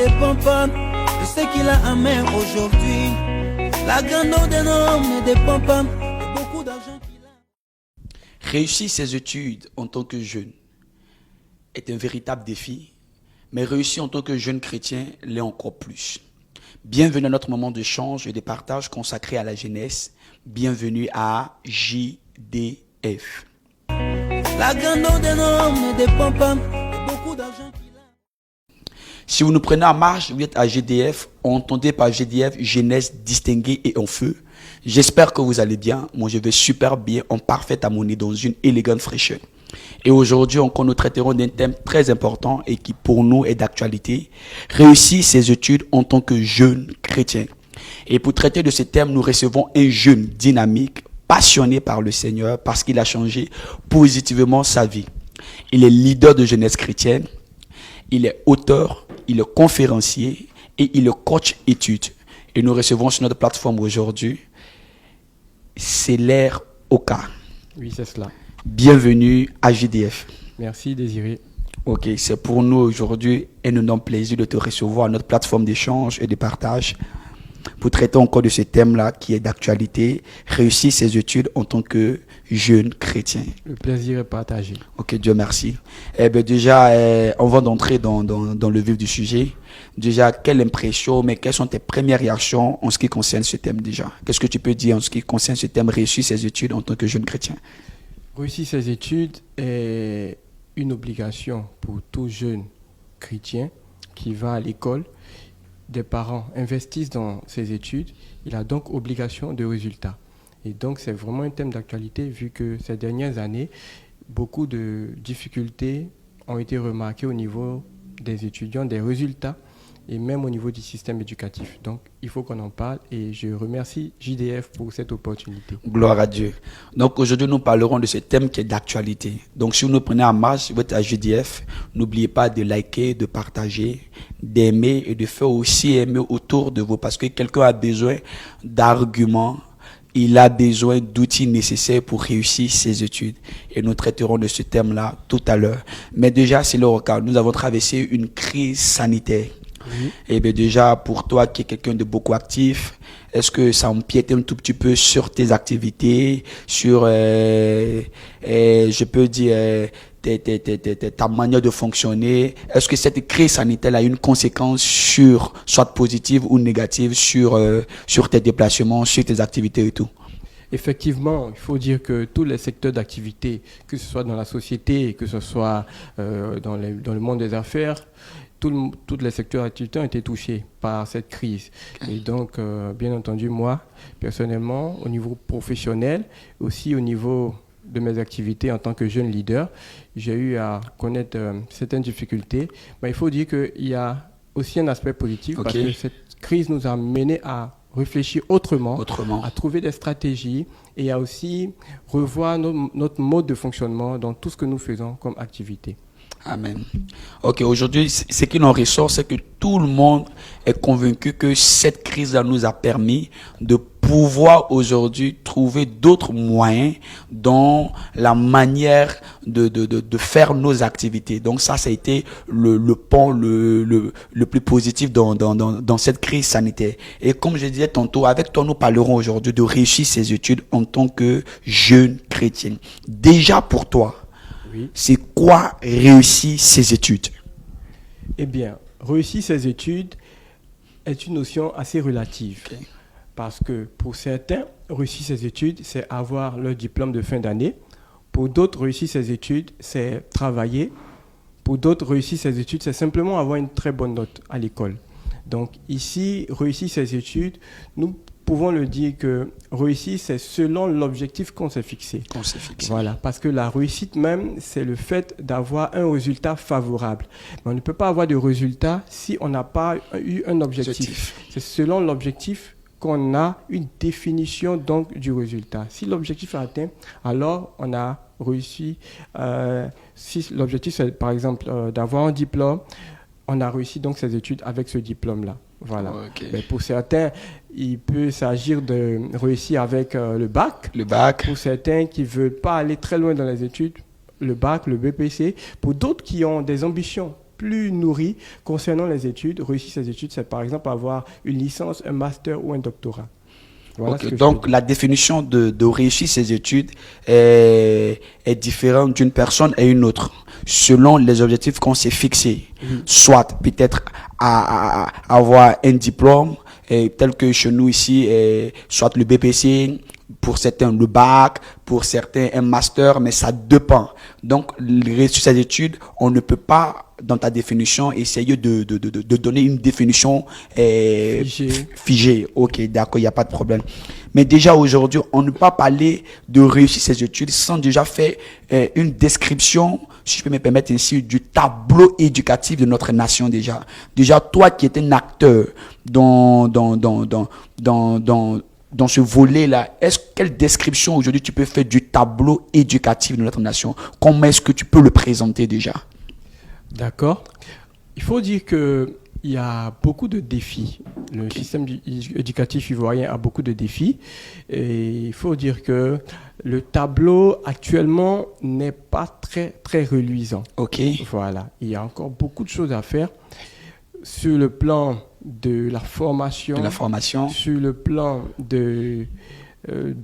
dépend pas de ce qu'il a à main aujourd'hui. La grandeur d'un homme ne dépend pas de beaucoup d'argent qu'il a. Réussir ses études en tant que jeune est un véritable défi, mais réussir en tant que jeune chrétien l'est encore plus. Bienvenue à notre moment d'échange et de partage consacré à la jeunesse. Bienvenue à JDF. La grandeur d'un homme ne dépend pas de beaucoup d'argent qu'il a. Si vous nous prenez en marche, vous êtes à GDF, entendez par GDF, jeunesse distinguée et en feu. J'espère que vous allez bien. Moi, je vais super bien, en parfaite harmonie, dans une élégante fraîcheur. Et aujourd'hui, encore, nous traiterons d'un thème très important et qui, pour nous, est d'actualité. Réussir ses études en tant que jeune chrétien. Et pour traiter de ce thème, nous recevons un jeune dynamique, passionné par le Seigneur, parce qu'il a changé positivement sa vie. Il est leader de jeunesse chrétienne, il est auteur, il est conférencier et il est coach études. Et nous recevons sur notre plateforme aujourd'hui Célère Oka. Oui, c'est cela. Bienvenue à JDF. Merci, Désiré. Ok, c'est pour nous aujourd'hui un énorme plaisir de te recevoir à notre plateforme d'échange et de partage pour traiter encore de ce thème-là qui est d'actualité, réussir ses études en tant que jeune chrétien. Le plaisir est partagé. Ok, Dieu merci. Eh bien, déjà, on va entrer dans le vif du sujet. Déjà, quelle impression, mais quelles sont tes premières réactions en ce qui concerne ce thème déjà? Qu'est-ce que tu peux dire en ce qui concerne ce thème, réussir ses études en tant que jeune chrétien? Réussir ses études est une obligation pour tout jeune chrétien qui va à l'école. Des parents investissent dans ses études, il a donc obligation de résultats. Et donc, c'est vraiment un thème d'actualité vu que ces dernières années, beaucoup de difficultés ont été remarquées au niveau des étudiants, des résultats et même au niveau du système éducatif. Donc, il faut qu'on en parle et je remercie JDF pour cette opportunité. Gloire à Dieu. Donc, aujourd'hui, nous parlerons de ce thème qui est d'actualité. Donc, si vous nous prenez en marche, vous êtes à JDF, n'oubliez pas de liker, de partager, d'aimer et de faire aussi aimer autour de vous parce que quelqu'un a besoin d'arguments, il a besoin d'outils nécessaires pour réussir ses études. Et nous traiterons de ce thème-là tout à l'heure. Mais déjà, c'est le cas. Nous avons traversé une crise sanitaire. Oui. Et bien déjà, pour toi qui es quelqu'un de beaucoup actif, est-ce que ça empiète un tout petit peu sur tes activités, sur, je peux dire, ta manière de fonctionner? Est-ce que cette crise sanitaire a une conséquence sur, soit positive ou négative, sur tes déplacements, sur tes activités et tout? Effectivement, il faut dire que tous les secteurs d'activité, que ce soit dans la société, que ce soit dans le monde des affaires, tous les secteurs d'activité ont été touchés par cette crise. Et donc, bien entendu, moi, personnellement, au niveau professionnel, aussi au niveau de mes activités en tant que jeune leader, j'ai eu à connaître certaines difficultés. Mais il faut dire qu'il y a aussi un aspect positif parce que cette crise nous a mené à réfléchir autrement, à trouver des stratégies et à aussi revoir notre mode de fonctionnement dans tout ce que nous faisons comme activité. Amen. Ok, aujourd'hui, ce qui en ressort, c'est que tout le monde est convaincu que cette crise-là nous a permis de pouvoir aujourd'hui trouver d'autres moyens dans la manière de faire nos activités. Donc ça a été le pont le plus positif dans cette crise sanitaire. Et comme je disais tantôt, avec toi, nous parlerons aujourd'hui de réussir ses études en tant que jeune chrétien. Déjà pour toi, oui. C'est quoi réussir ses études? Eh bien, réussir ses études est une notion assez relative. Okay. Parce que pour certains, réussir ses études, c'est avoir leur diplôme de fin d'année. Pour d'autres, réussir ses études, c'est travailler. Pour d'autres, réussir ses études, c'est simplement avoir une très bonne note à l'école. Donc ici, réussir ses études, nous pouvons le dire que réussir, c'est selon l'objectif qu'on s'est fixé. Voilà, parce que la réussite même, c'est le fait d'avoir un résultat favorable. Mais on ne peut pas avoir de résultat si on n'a pas eu un objectif. C'est selon l'objectif qu'on a une définition donc du résultat. Si l'objectif est atteint, alors on a réussi. Si l'objectif c'est par exemple d'avoir un diplôme, on a réussi donc ses études avec ce diplôme-là. Voilà. Okay. Mais pour certains, il peut s'agir de réussir avec le bac. Le bac. Pour certains qui ne veulent pas aller très loin dans les études, le bac, le BPC. Pour d'autres qui ont des ambitions plus nourrie concernant les études. Réussir ses études, c'est par exemple avoir une licence, un master ou un doctorat. Voilà Ok, donc la définition de réussir ses études est différente d'une personne à une autre, selon les objectifs qu'on s'est fixés. Soit peut-être à avoir un diplôme, tel que chez nous ici, soit le BPC, pour certains le bac, pour certains un master, mais ça dépend. Donc, réussir ses études, on ne peut pas, dans ta définition, essayer de donner une définition figée. Ok, d'accord, il n'y a pas de problème. Mais déjà aujourd'hui, on ne peut pas parler de réussir ses études sans déjà faire une description, si je peux me permettre ainsi, du tableau éducatif de notre nation déjà. Déjà, toi qui es un acteur dans ce volet-là, quelle description aujourd'hui tu peux faire du tableau éducatif de notre nation? Comment est-ce que tu peux le présenter déjà? D'accord. Il faut dire qu'il y a beaucoup de défis. Le système éducatif ivoirien a beaucoup de défis. Et il faut dire que le tableau actuellement n'est pas très, très reluisant. Ok. Voilà. Il y a encore beaucoup de choses à faire sur le plan de la formation, sur le plan des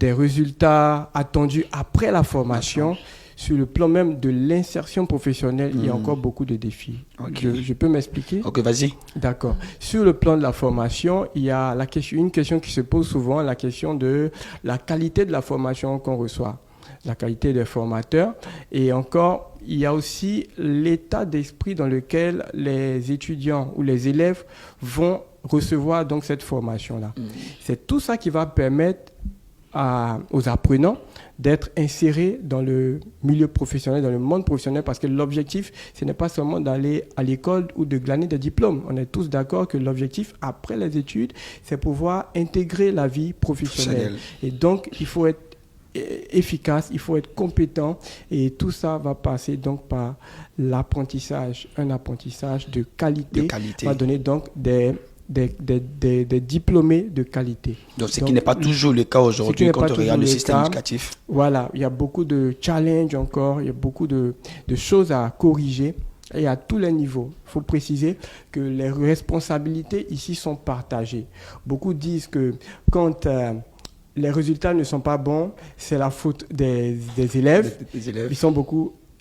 résultats attendus après la formation, sur le plan même de l'insertion professionnelle, il y a encore beaucoup de défis. Okay. Je peux m'expliquer? Ok, vas-y. D'accord. Sur le plan de la formation, il y a une question qui se pose souvent, la question de la qualité de la formation qu'on reçoit, la qualité des formateurs, et encore, il y a aussi l'état d'esprit dans lequel les étudiants ou les élèves vont recevoir donc cette formation-là. C'est tout ça qui va permettre aux apprenants d'être insérés dans le milieu professionnel, dans le monde professionnel, parce que l'objectif, ce n'est pas seulement d'aller à l'école ou de glaner des diplômes. On est tous d'accord que l'objectif, après les études, c'est pouvoir intégrer la vie professionnelle. Et donc, il faut être efficace, il faut être compétent, et tout ça va passer donc par l'apprentissage, un apprentissage de qualité. Va donner donc des diplômés de qualité. Donc, ce qui n'est pas toujours le cas aujourd'hui quand on regarde le système éducatif. Voilà, il y a beaucoup de challenges encore, il y a beaucoup de choses à corriger, et à tous les niveaux. Il faut préciser que les responsabilités ici sont partagées. Beaucoup disent que quand les résultats ne sont pas bons, c'est la faute des élèves. Ils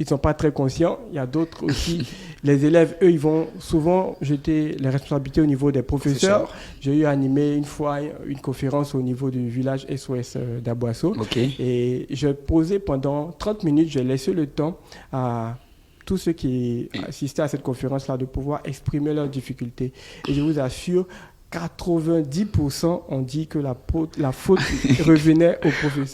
sont pas très conscients. Il y a d'autres aussi. Les élèves, eux, ils vont souvent jeter les responsabilités au niveau des professeurs. J'ai eu à animer une fois une conférence au niveau du village SOS d'Aboasso. Et je posais pendant 30 minutes, j'ai laissé le temps à tous ceux qui assistaient à cette conférence-là de pouvoir exprimer leurs difficultés. Et je vous assure, 90% ont dit que la faute revenait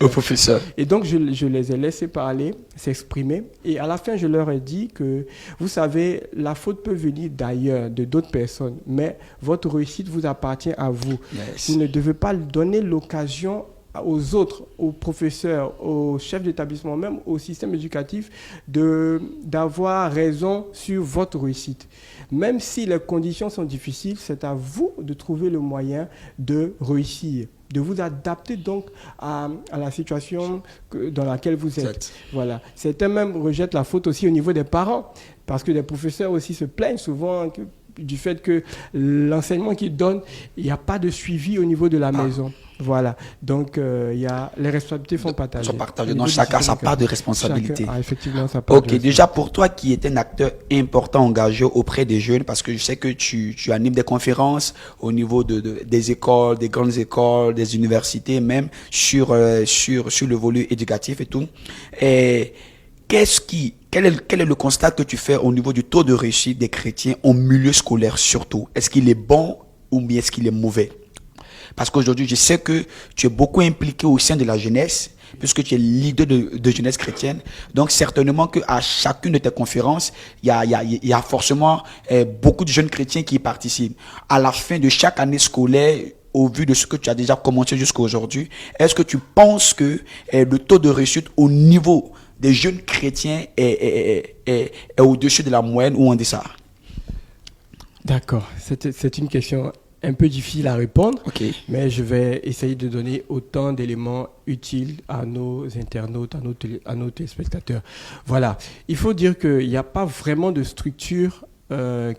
au professeur. Et donc, je les ai laissés parler, s'exprimer. Et à la fin, je leur ai dit que, vous savez, la faute peut venir d'ailleurs, de d'autres personnes. Mais votre réussite vous appartient à vous. Vous ne devez pas donner l'occasion aux autres, aux professeurs, aux chefs d'établissement, même au système éducatif, d'avoir raison sur votre réussite. Même si les conditions sont difficiles, c'est à vous de trouver le moyen de réussir, de vous adapter donc à la situation dans laquelle vous êtes. Voilà. Certains même rejettent la faute aussi au niveau des parents, parce que les professeurs aussi se plaignent souvent du fait que l'enseignement qu'ils donnent, il n'y a pas de suivi au niveau de la maison. Voilà. Donc, les responsabilités sont partagées. Donc, chacun a sa part de responsabilité. Chacun a effectivement sa part de responsabilité. Déjà, pour toi qui es un acteur important engagé auprès des jeunes, parce que je sais que tu animes des conférences au niveau des écoles, des grandes écoles, des universités, même sur le volet éducatif et tout. Quel est le constat que tu fais au niveau du taux de réussite des chrétiens en milieu scolaire surtout? Est-ce qu'il est bon ou bien est-ce qu'il est mauvais? Parce qu'aujourd'hui, je sais que tu es beaucoup impliqué au sein de la jeunesse, puisque tu es leader de jeunesse chrétienne. Donc, certainement qu'à chacune de tes conférences, il y a forcément beaucoup de jeunes chrétiens qui y participent. À la fin de chaque année scolaire, au vu de ce que tu as déjà commencé jusqu'à aujourd'hui, est-ce que tu penses que le taux de réussite au niveau des jeunes chrétiens est au-dessus de la moyenne ou en deçà? D'accord. C'est une question un peu difficile à répondre, mais je vais essayer de donner autant d'éléments utiles à nos internautes, à nos téléspectateurs. Voilà. Il faut dire qu'il n'y a pas vraiment de structure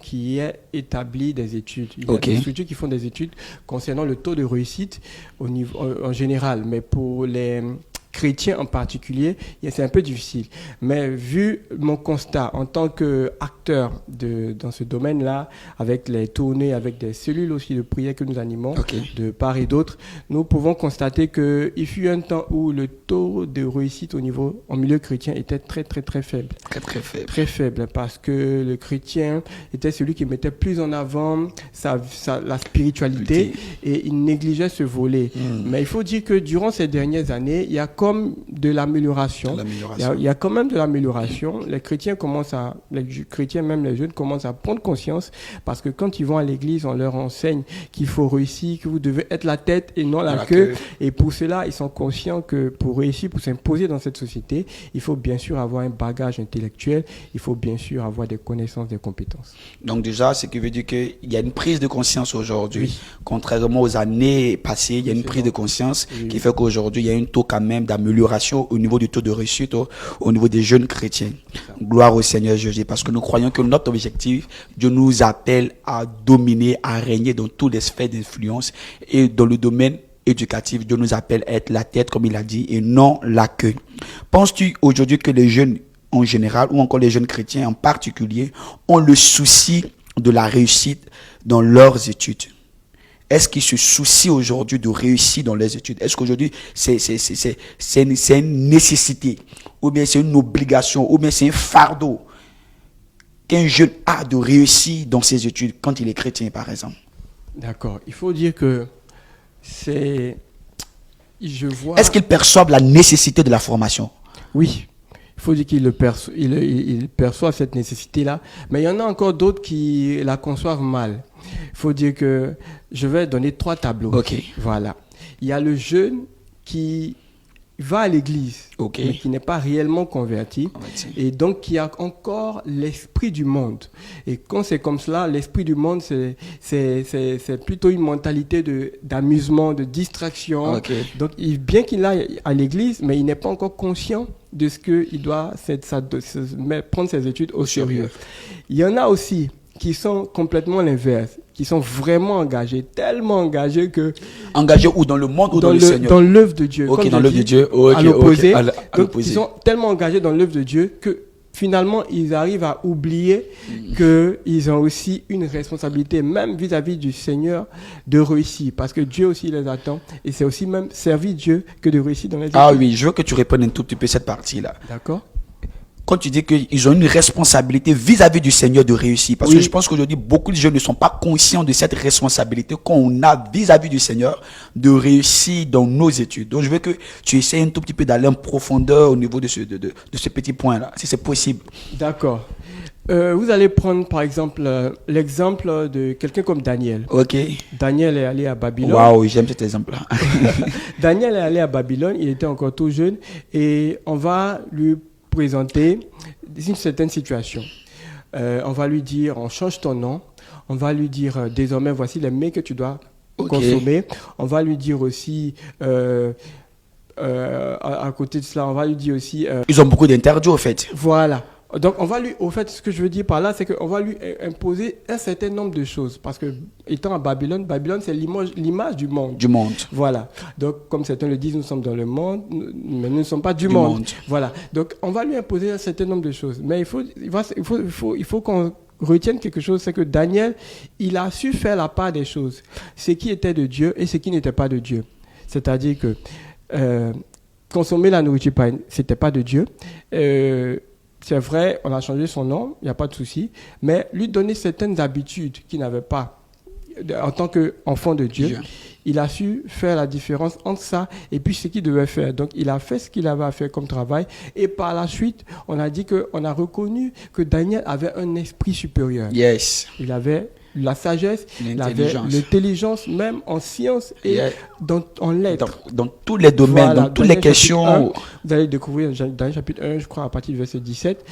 qui est établi des études. Il y a des structures qui font des études concernant le taux de réussite au niveau, en général, mais pour les chrétiens en particulier, c'est un peu difficile. Mais vu mon constat en tant qu'acteur dans ce domaine-là, avec les tournées, avec des cellules aussi de prière que nous animons de part et d'autre, nous pouvons constater qu'il fut un temps où le taux de réussite en milieu chrétien était très, très, très faible. Très, très faible. Très faible, parce que le chrétien était celui qui mettait plus en avant la spiritualité et il négligeait ce volet. Mais il faut dire que durant ces dernières années, il y a comme de l'amélioration. Il y a quand même de l'amélioration. Les chrétiens même les jeunes commencent à prendre conscience, parce que quand ils vont à l'église, on leur enseigne qu'il faut réussir, que vous devez être la tête et non la queue. Et pour cela, ils sont conscients que pour réussir, pour s'imposer dans cette société, il faut bien sûr avoir un bagage intellectuel, il faut bien sûr avoir des connaissances, des compétences. Donc déjà, ce qui veut dire qu'il y a une prise de conscience aujourd'hui. Contrairement aux années passées, il y a une prise de conscience qui fait qu'aujourd'hui, il y a un taux quand même d'amélioration au niveau du taux de réussite au niveau des jeunes chrétiens. Gloire au Seigneur Jésus, parce que nous croyons que notre objectif, Dieu nous appelle à dominer, à régner dans toutes les sphères d'influence, et dans le domaine éducatif, Dieu nous appelle à être la tête, comme il a dit, et non la queue. Penses-tu aujourd'hui que les jeunes en général, ou encore les jeunes chrétiens en particulier, ont le souci de la réussite dans leurs études? Est-ce qu'ils se soucient aujourd'hui de réussir dans les études? Est-ce qu'aujourd'hui, c'est une nécessité, ou bien c'est une obligation, ou bien c'est un fardeau qu'un jeune a de réussir dans ses études quand il est chrétien, par exemple? D'accord. Il faut dire que Est-ce qu'ils perçoivent la nécessité de la formation? Oui. Il faut dire qu'il perçoit cette nécessité-là. Mais il y en a encore d'autres qui la conçoivent mal. Il faut dire que je vais donner 3 tableaux. Voilà. Il y a le jeune qui va à l'église, mais qui n'est pas réellement converti, et donc qui a encore l'esprit du monde. Et quand c'est comme cela, l'esprit du monde, c'est plutôt une mentalité d'amusement, de distraction. Donc, bien qu'il aille à l'église, mais il n'est pas encore conscient de ce qu'il doit prendre ses études au sérieux. Il y en a aussi qui sont complètement l'inverse, qui sont vraiment engagés, tellement engagés que... Engagés où? Dans le monde ou dans le Seigneur? Dans l'œuvre de Dieu. Dans l'œuvre de Dieu. À l'opposé. Donc, ils sont tellement engagés dans l'œuvre de Dieu que finalement, ils arrivent à oublier qu'ils ont aussi une responsabilité, même vis-à-vis du Seigneur, de réussir. Parce que Dieu aussi les attend. Et c'est aussi même servir Dieu que de réussir dans les études. Ah oui, je veux que tu répondes un tout petit peu cette partie-là. D'accord. Quand tu dis qu'ils ont une responsabilité vis-à-vis du Seigneur de réussir, parce que je pense qu'aujourd'hui, beaucoup de jeunes ne sont pas conscients de cette responsabilité qu'on a vis-à-vis du Seigneur de réussir dans nos études. Donc, je veux que tu essaies un tout petit peu d'aller en profondeur au niveau de ce petit point-là, si c'est possible. D'accord. Vous allez prendre, par exemple, l'exemple de quelqu'un comme Daniel. Daniel est allé à Babylone. Waouh, j'aime cet exemple-là. Daniel est allé à Babylone, il était encore tout jeune, et on va lui présenter une certaine situation. On va lui dire, on change ton nom. On va lui dire, désormais, voici les mets que tu dois consommer. On va lui dire aussi, à côté de cela, on va lui dire aussi... Ils ont beaucoup d'interdits, au fait. Voilà. Donc, au fait, ce que je veux dire par là, c'est qu'on va lui imposer un certain nombre de choses. Parce que, étant à Babylone, c'est l'image du monde. Du monde. Voilà. Donc, comme certains le disent, nous sommes dans le monde, mais nous ne sommes pas du monde. Voilà. Donc, on va lui imposer un certain nombre de choses. Mais il faut qu'on retienne quelque chose, c'est que Daniel, il a su faire la part des choses. Ce qui était de Dieu et ce qui n'était pas de Dieu. C'est-à-dire que consommer la nourriture, c'était pas de Dieu. C'est vrai, on a changé son nom, il n'y a pas de souci, mais lui donner certaines habitudes qu'il n'avait pas en tant qu'enfant de Dieu, il a su faire la différence entre ça et puis ce qu'il devait faire. Donc, il a fait ce qu'il avait à faire comme travail, et par la suite, on a reconnu que Daniel avait un esprit supérieur. Il avait la sagesse, l'intelligence, même en sciences et en lettres. Dans tous les domaines, dans toutes les questions. 1, vous allez découvrir dans le chapitre 1, je crois, à partir du verset 17.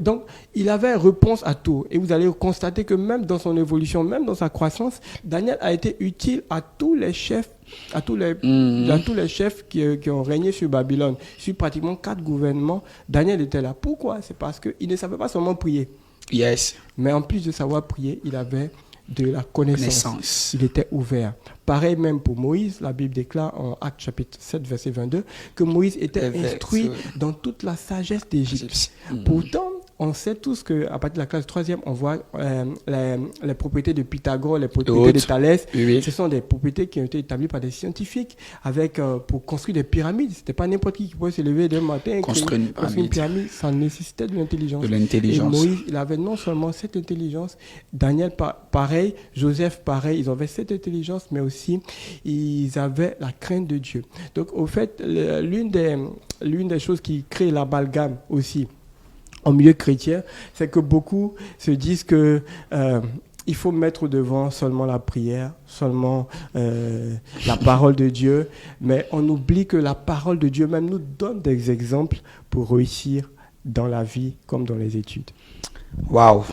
Donc, il avait réponse à tout. Et vous allez constater que même dans son évolution, même dans sa croissance, Daniel a été utile à tous les chefs. À tous les chefs qui ont régné sur Babylone, sur pratiquement 4 gouvernements, Daniel était là. Pourquoi? C'est parce qu'il ne savait pas seulement prier. Yes. Mais en plus de savoir prier, il avait de la connaissance. Il était ouvert. Pareil même pour Moïse, la Bible déclare en Actes chapitre 7, verset 22, que Moïse était instruit dans toute la sagesse d'Égypte. Pourtant, on sait tous qu'à partir de la classe 3e, on voit les propriétés de Pythagore, les propriétés de Thalès. Oui. Ce sont des propriétés qui ont été établies par des scientifiques pour construire des pyramides. Ce n'était pas n'importe qui pouvait se lever d'un matin et construire une pyramide. Ça nécessitait de l'intelligence. Et Moïse, il avait non seulement cette intelligence, Daniel, pareil, Joseph, pareil, ils avaient cette intelligence, mais aussi ils avaient la crainte de Dieu. Donc, au fait, l'une des choses qui crée l'amalgame aussi, en milieu chrétien, c'est que beaucoup se disent que il faut mettre devant seulement la prière, seulement la parole de Dieu, mais on oublie que la parole de Dieu même nous donne des exemples pour réussir dans la vie comme dans les études. Waouh!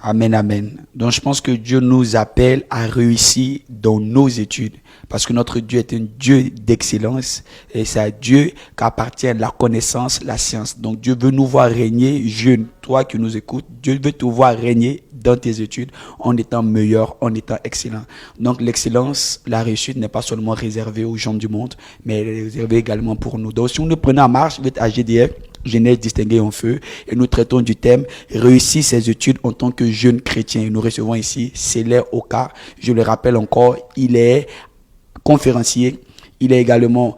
Amen, amen. Donc je pense que Dieu nous appelle à réussir dans nos études. Parce que notre Dieu est un Dieu d'excellence. Et c'est à Dieu qu'appartient la connaissance, la science. Donc Dieu veut nous voir régner, jeune, toi qui nous écoutes. Dieu veut te voir régner dans tes études en étant meilleur, en étant excellent. Donc l'excellence, la réussite n'est pas seulement réservée aux gens du monde, mais elle est réservée également pour nous. Donc si nous prenons en marche avec AGDF, Jeunesse distinguée en feu, et nous traitons du thème réussir ses études en tant que jeune chrétien. Et nous recevons ici Célèbre Oka. Je le rappelle encore, il est conférencier, il est également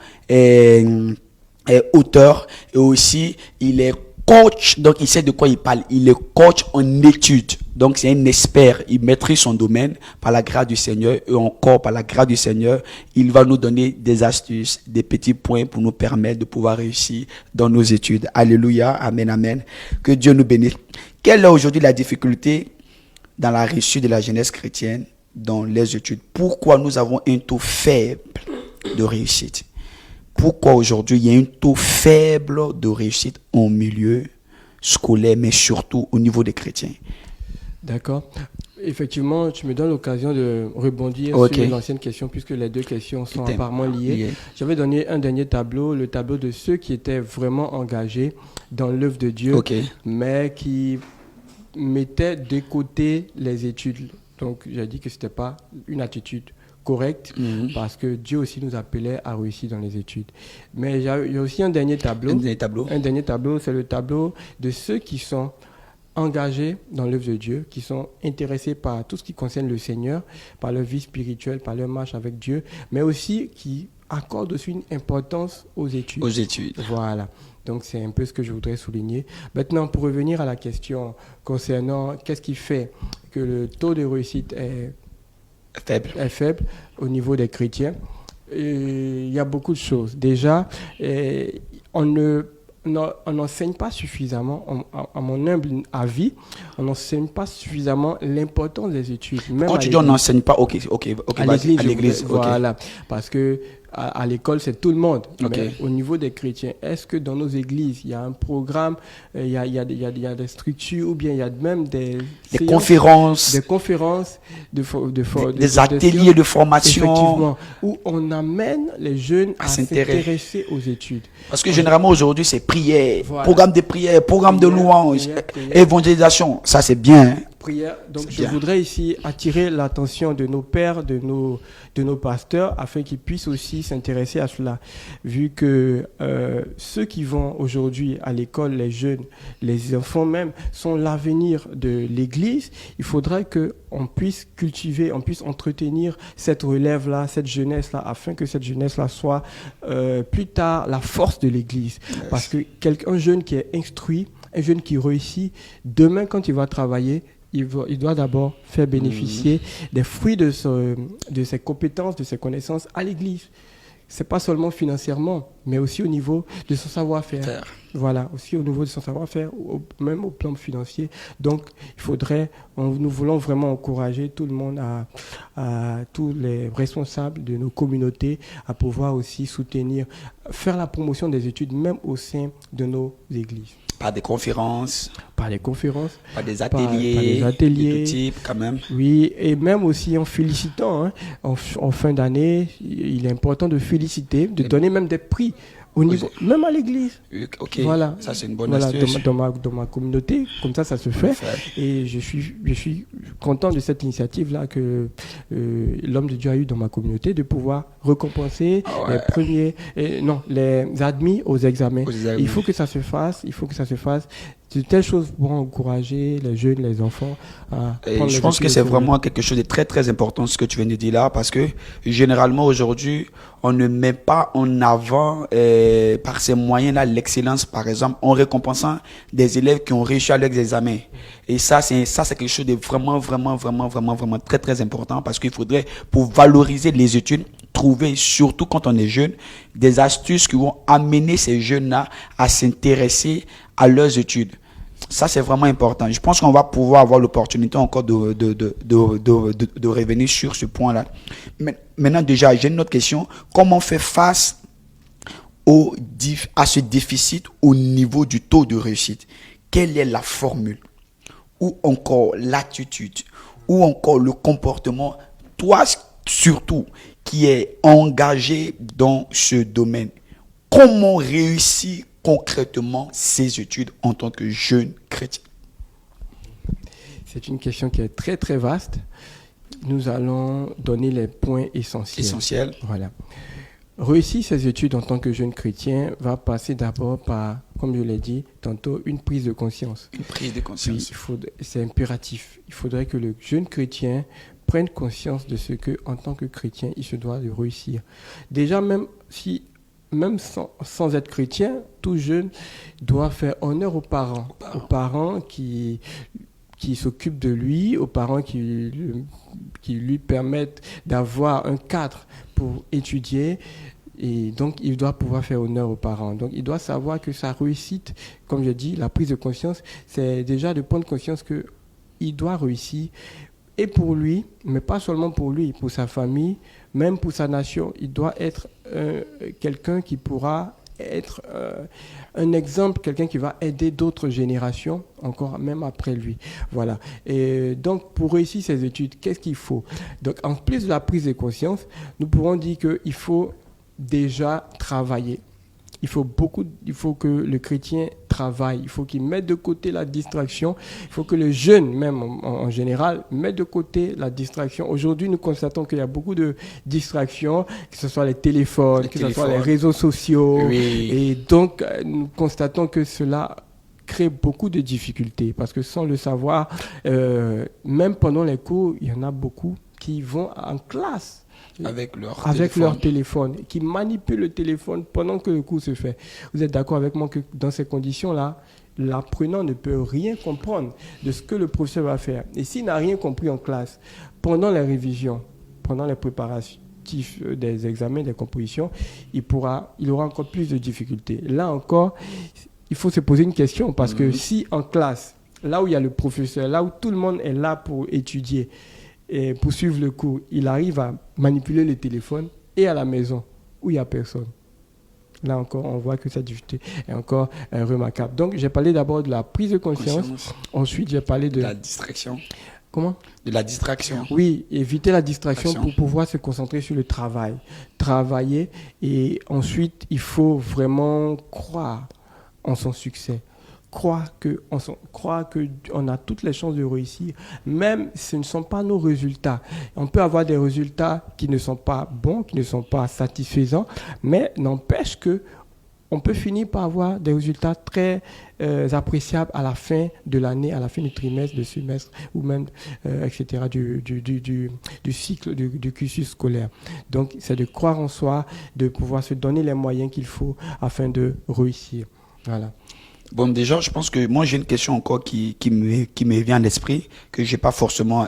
auteur et aussi il est coach, donc il sait de quoi il parle. Il est coach en études, donc c'est un expert, il maîtrise son domaine par la grâce du Seigneur et encore par la grâce du Seigneur, il va nous donner des astuces, des petits points pour nous permettre de pouvoir réussir dans nos études. Alléluia, amen, amen. Que Dieu nous bénisse. Quelle est aujourd'hui la difficulté dans la réussite de la jeunesse chrétienne dans les études? Pourquoi nous avons un taux faible de réussite? Pourquoi aujourd'hui il y a un taux faible de réussite en milieu scolaire, mais surtout au niveau des chrétiens? D'accord. Effectivement, tu me donnes l'occasion de rebondir sur l'ancienne question, puisque les deux questions sont apparemment liées. J'avais donné un dernier tableau, le tableau de ceux qui étaient vraiment engagés dans l'œuvre de Dieu, mais qui mettaient de côté les études. Donc, j'ai dit que ce n'était pas une attitude correcte, parce que Dieu aussi nous appelait à réussir dans les études. Mais il y a aussi un dernier tableau. Un dernier tableau, c'est le tableau de ceux qui sont engagés dans l'œuvre de Dieu, qui sont intéressés par tout ce qui concerne le Seigneur, par leur vie spirituelle, par leur marche avec Dieu, mais aussi qui accordent aussi une importance aux études. Aux études. Voilà. Donc, c'est un peu ce que je voudrais souligner. Maintenant, pour revenir à la question concernant qu'est-ce qui fait que le taux de réussite est faible au niveau des chrétiens, il y a beaucoup de choses. Déjà, on n'enseigne pas suffisamment, à mon humble avis, on n'enseigne pas suffisamment l'importance des études. Même quand tu dis on n'enseigne pas, à l'église, voilà, parce que à l'école, c'est tout le monde. Mais au niveau des chrétiens, est-ce que dans nos églises, il y a un programme, il y a des structures, ou bien il y a même des conférences, des ateliers de formation, effectivement, où on amène les jeunes à s'intéresser aux études. Parce que généralement aujourd'hui, c'est prière, programme de prière, programme de louange, évangélisation. Ça, c'est bien. Prière. Donc, je voudrais ici attirer l'attention de nos pères, de nos pasteurs, afin qu'ils puissent aussi s'intéresser à cela. Vu que ceux qui vont aujourd'hui à l'école, les jeunes, les enfants même, sont l'avenir de l'Église, il faudrait qu'on puisse cultiver, on puisse entretenir cette relève-là, cette jeunesse-là, afin que cette jeunesse-là soit plus tard la force de l'Église. Parce que un jeune qui est instruit, un jeune qui réussit, demain quand il va travailler, il doit d'abord faire bénéficier des fruits de ses compétences, de ses connaissances à l'Église. Ce n'est pas seulement financièrement, mais aussi au niveau de son savoir-faire. Voilà, aussi au niveau de son savoir-faire, même au plan financier. Donc, nous voulons vraiment encourager tout le monde, tous les responsables de nos communautés, à pouvoir aussi faire la promotion des études, même au sein de nos églises. Par des conférences. Par des ateliers. De tout type, quand même. Oui, et même aussi en félicitant. En fin d'année, il est important de féliciter, de donner même des prix Au niveau, même à l'église. Ok, Voilà. ça c'est une bonne Voilà, astuce. dans ma communauté, comme ça se fait. Et je suis content de cette initiative-là que l'homme de Dieu a eu dans ma communauté, de pouvoir récompenser les premiers, les admis aux examens. Il faut que ça se fasse, De telles choses pour encourager les jeunes, les enfants à prendre je pense que c'est vraiment quelque chose de très très important ce que tu viens de dire là, parce que généralement aujourd'hui on ne met pas en avant par ces moyens-là l'excellence, par exemple en récompensant des élèves qui ont réussi à leurs examens. Et ça c'est quelque chose de vraiment très très important, parce qu'il faudrait, pour valoriser les études, trouver, surtout quand on est jeune, des astuces qui vont amener ces jeunes-là à s'intéresser à leurs études. Ça, c'est vraiment important. Je pense qu'on va pouvoir avoir l'opportunité encore de revenir sur ce point-là. Maintenant, déjà, j'ai une autre question. Comment on fait face à ce déficit au niveau du taux de réussite? Quelle est la formule? Ou encore l'attitude? Ou encore le comportement? Toi, surtout, qui est engagé dans ce domaine, comment réussir concrètement ses études en tant que jeune chrétien? C'est une question qui est très très vaste. Nous allons donner les points essentiels. Voilà. Réussir ses études en tant que jeune chrétien va passer d'abord par, comme je l'ai dit tantôt, une prise de conscience. Une prise de conscience. C'est impératif. Il faudrait que le jeune chrétien prenne conscience de ce que, en tant que chrétien, il se doit de réussir. Déjà, même sans être chrétien, tout jeune doit faire honneur aux parents qui s'occupent de lui, aux parents qui lui permettent d'avoir un cadre pour étudier. Et donc, il doit pouvoir faire honneur aux parents. Donc, il doit savoir que sa réussite, comme je dis, la prise de conscience, c'est déjà de prendre conscience qu'il doit réussir. Et pour lui, mais pas seulement pour lui, pour sa famille, même pour sa nation, il doit être quelqu'un qui pourra être un exemple, quelqu'un qui va aider d'autres générations, encore même après lui. Voilà. Et donc, pour réussir ses études, qu'est-ce qu'il faut? Donc, en plus de la prise de conscience, nous pourrons dire qu'il faut déjà travailler. Il faut que le chrétien travaille. Il faut qu'il mette de côté la distraction. Il faut que le jeune, même en général, mette de côté la distraction. Aujourd'hui, nous constatons qu'il y a beaucoup de distractions, que ce soit les téléphones, ce soit les réseaux sociaux. Oui. Et donc, nous constatons que cela crée beaucoup de difficultés. Parce que sans le savoir, même pendant les cours, il y en a beaucoup qui vont en classe avec leur téléphone, qui manipulent le téléphone pendant que le cours se fait. Vous êtes d'accord avec moi que dans ces conditions-là, l'apprenant ne peut rien comprendre de ce que le professeur va faire. Et s'il n'a rien compris en classe, pendant les révisions, pendant les préparatifs des examens, des compositions, il aura encore plus de difficultés. Là encore, il faut se poser une question, parce que si en classe, là où il y a le professeur, là où tout le monde est là pour étudier, et pour suivre le cours, il arrive à manipuler le téléphone, et à la maison où il n'y a personne. Là encore, on voit que cette difficulté est encore remarquable. Donc, j'ai parlé d'abord de la prise de conscience. Ensuite, j'ai parlé de la distraction. Comment? De la distraction. Oui, éviter la distraction pour pouvoir se concentrer sur le travail. Travailler, et ensuite, il faut vraiment croire en son succès. Croire qu'on a toutes les chances de réussir, même si ce ne sont pas nos résultats. On peut avoir des résultats qui ne sont pas bons, qui ne sont pas satisfaisants, mais n'empêche qu'on peut finir par avoir des résultats très appréciables à la fin de l'année, à la fin du trimestre, du semestre, ou même, etc., du cycle, du cursus scolaire. Donc, c'est de croire en soi, de pouvoir se donner les moyens qu'il faut afin de réussir. Voilà. Bon, déjà, je pense que moi, j'ai une question encore qui me vient à l'esprit, que j'ai pas forcément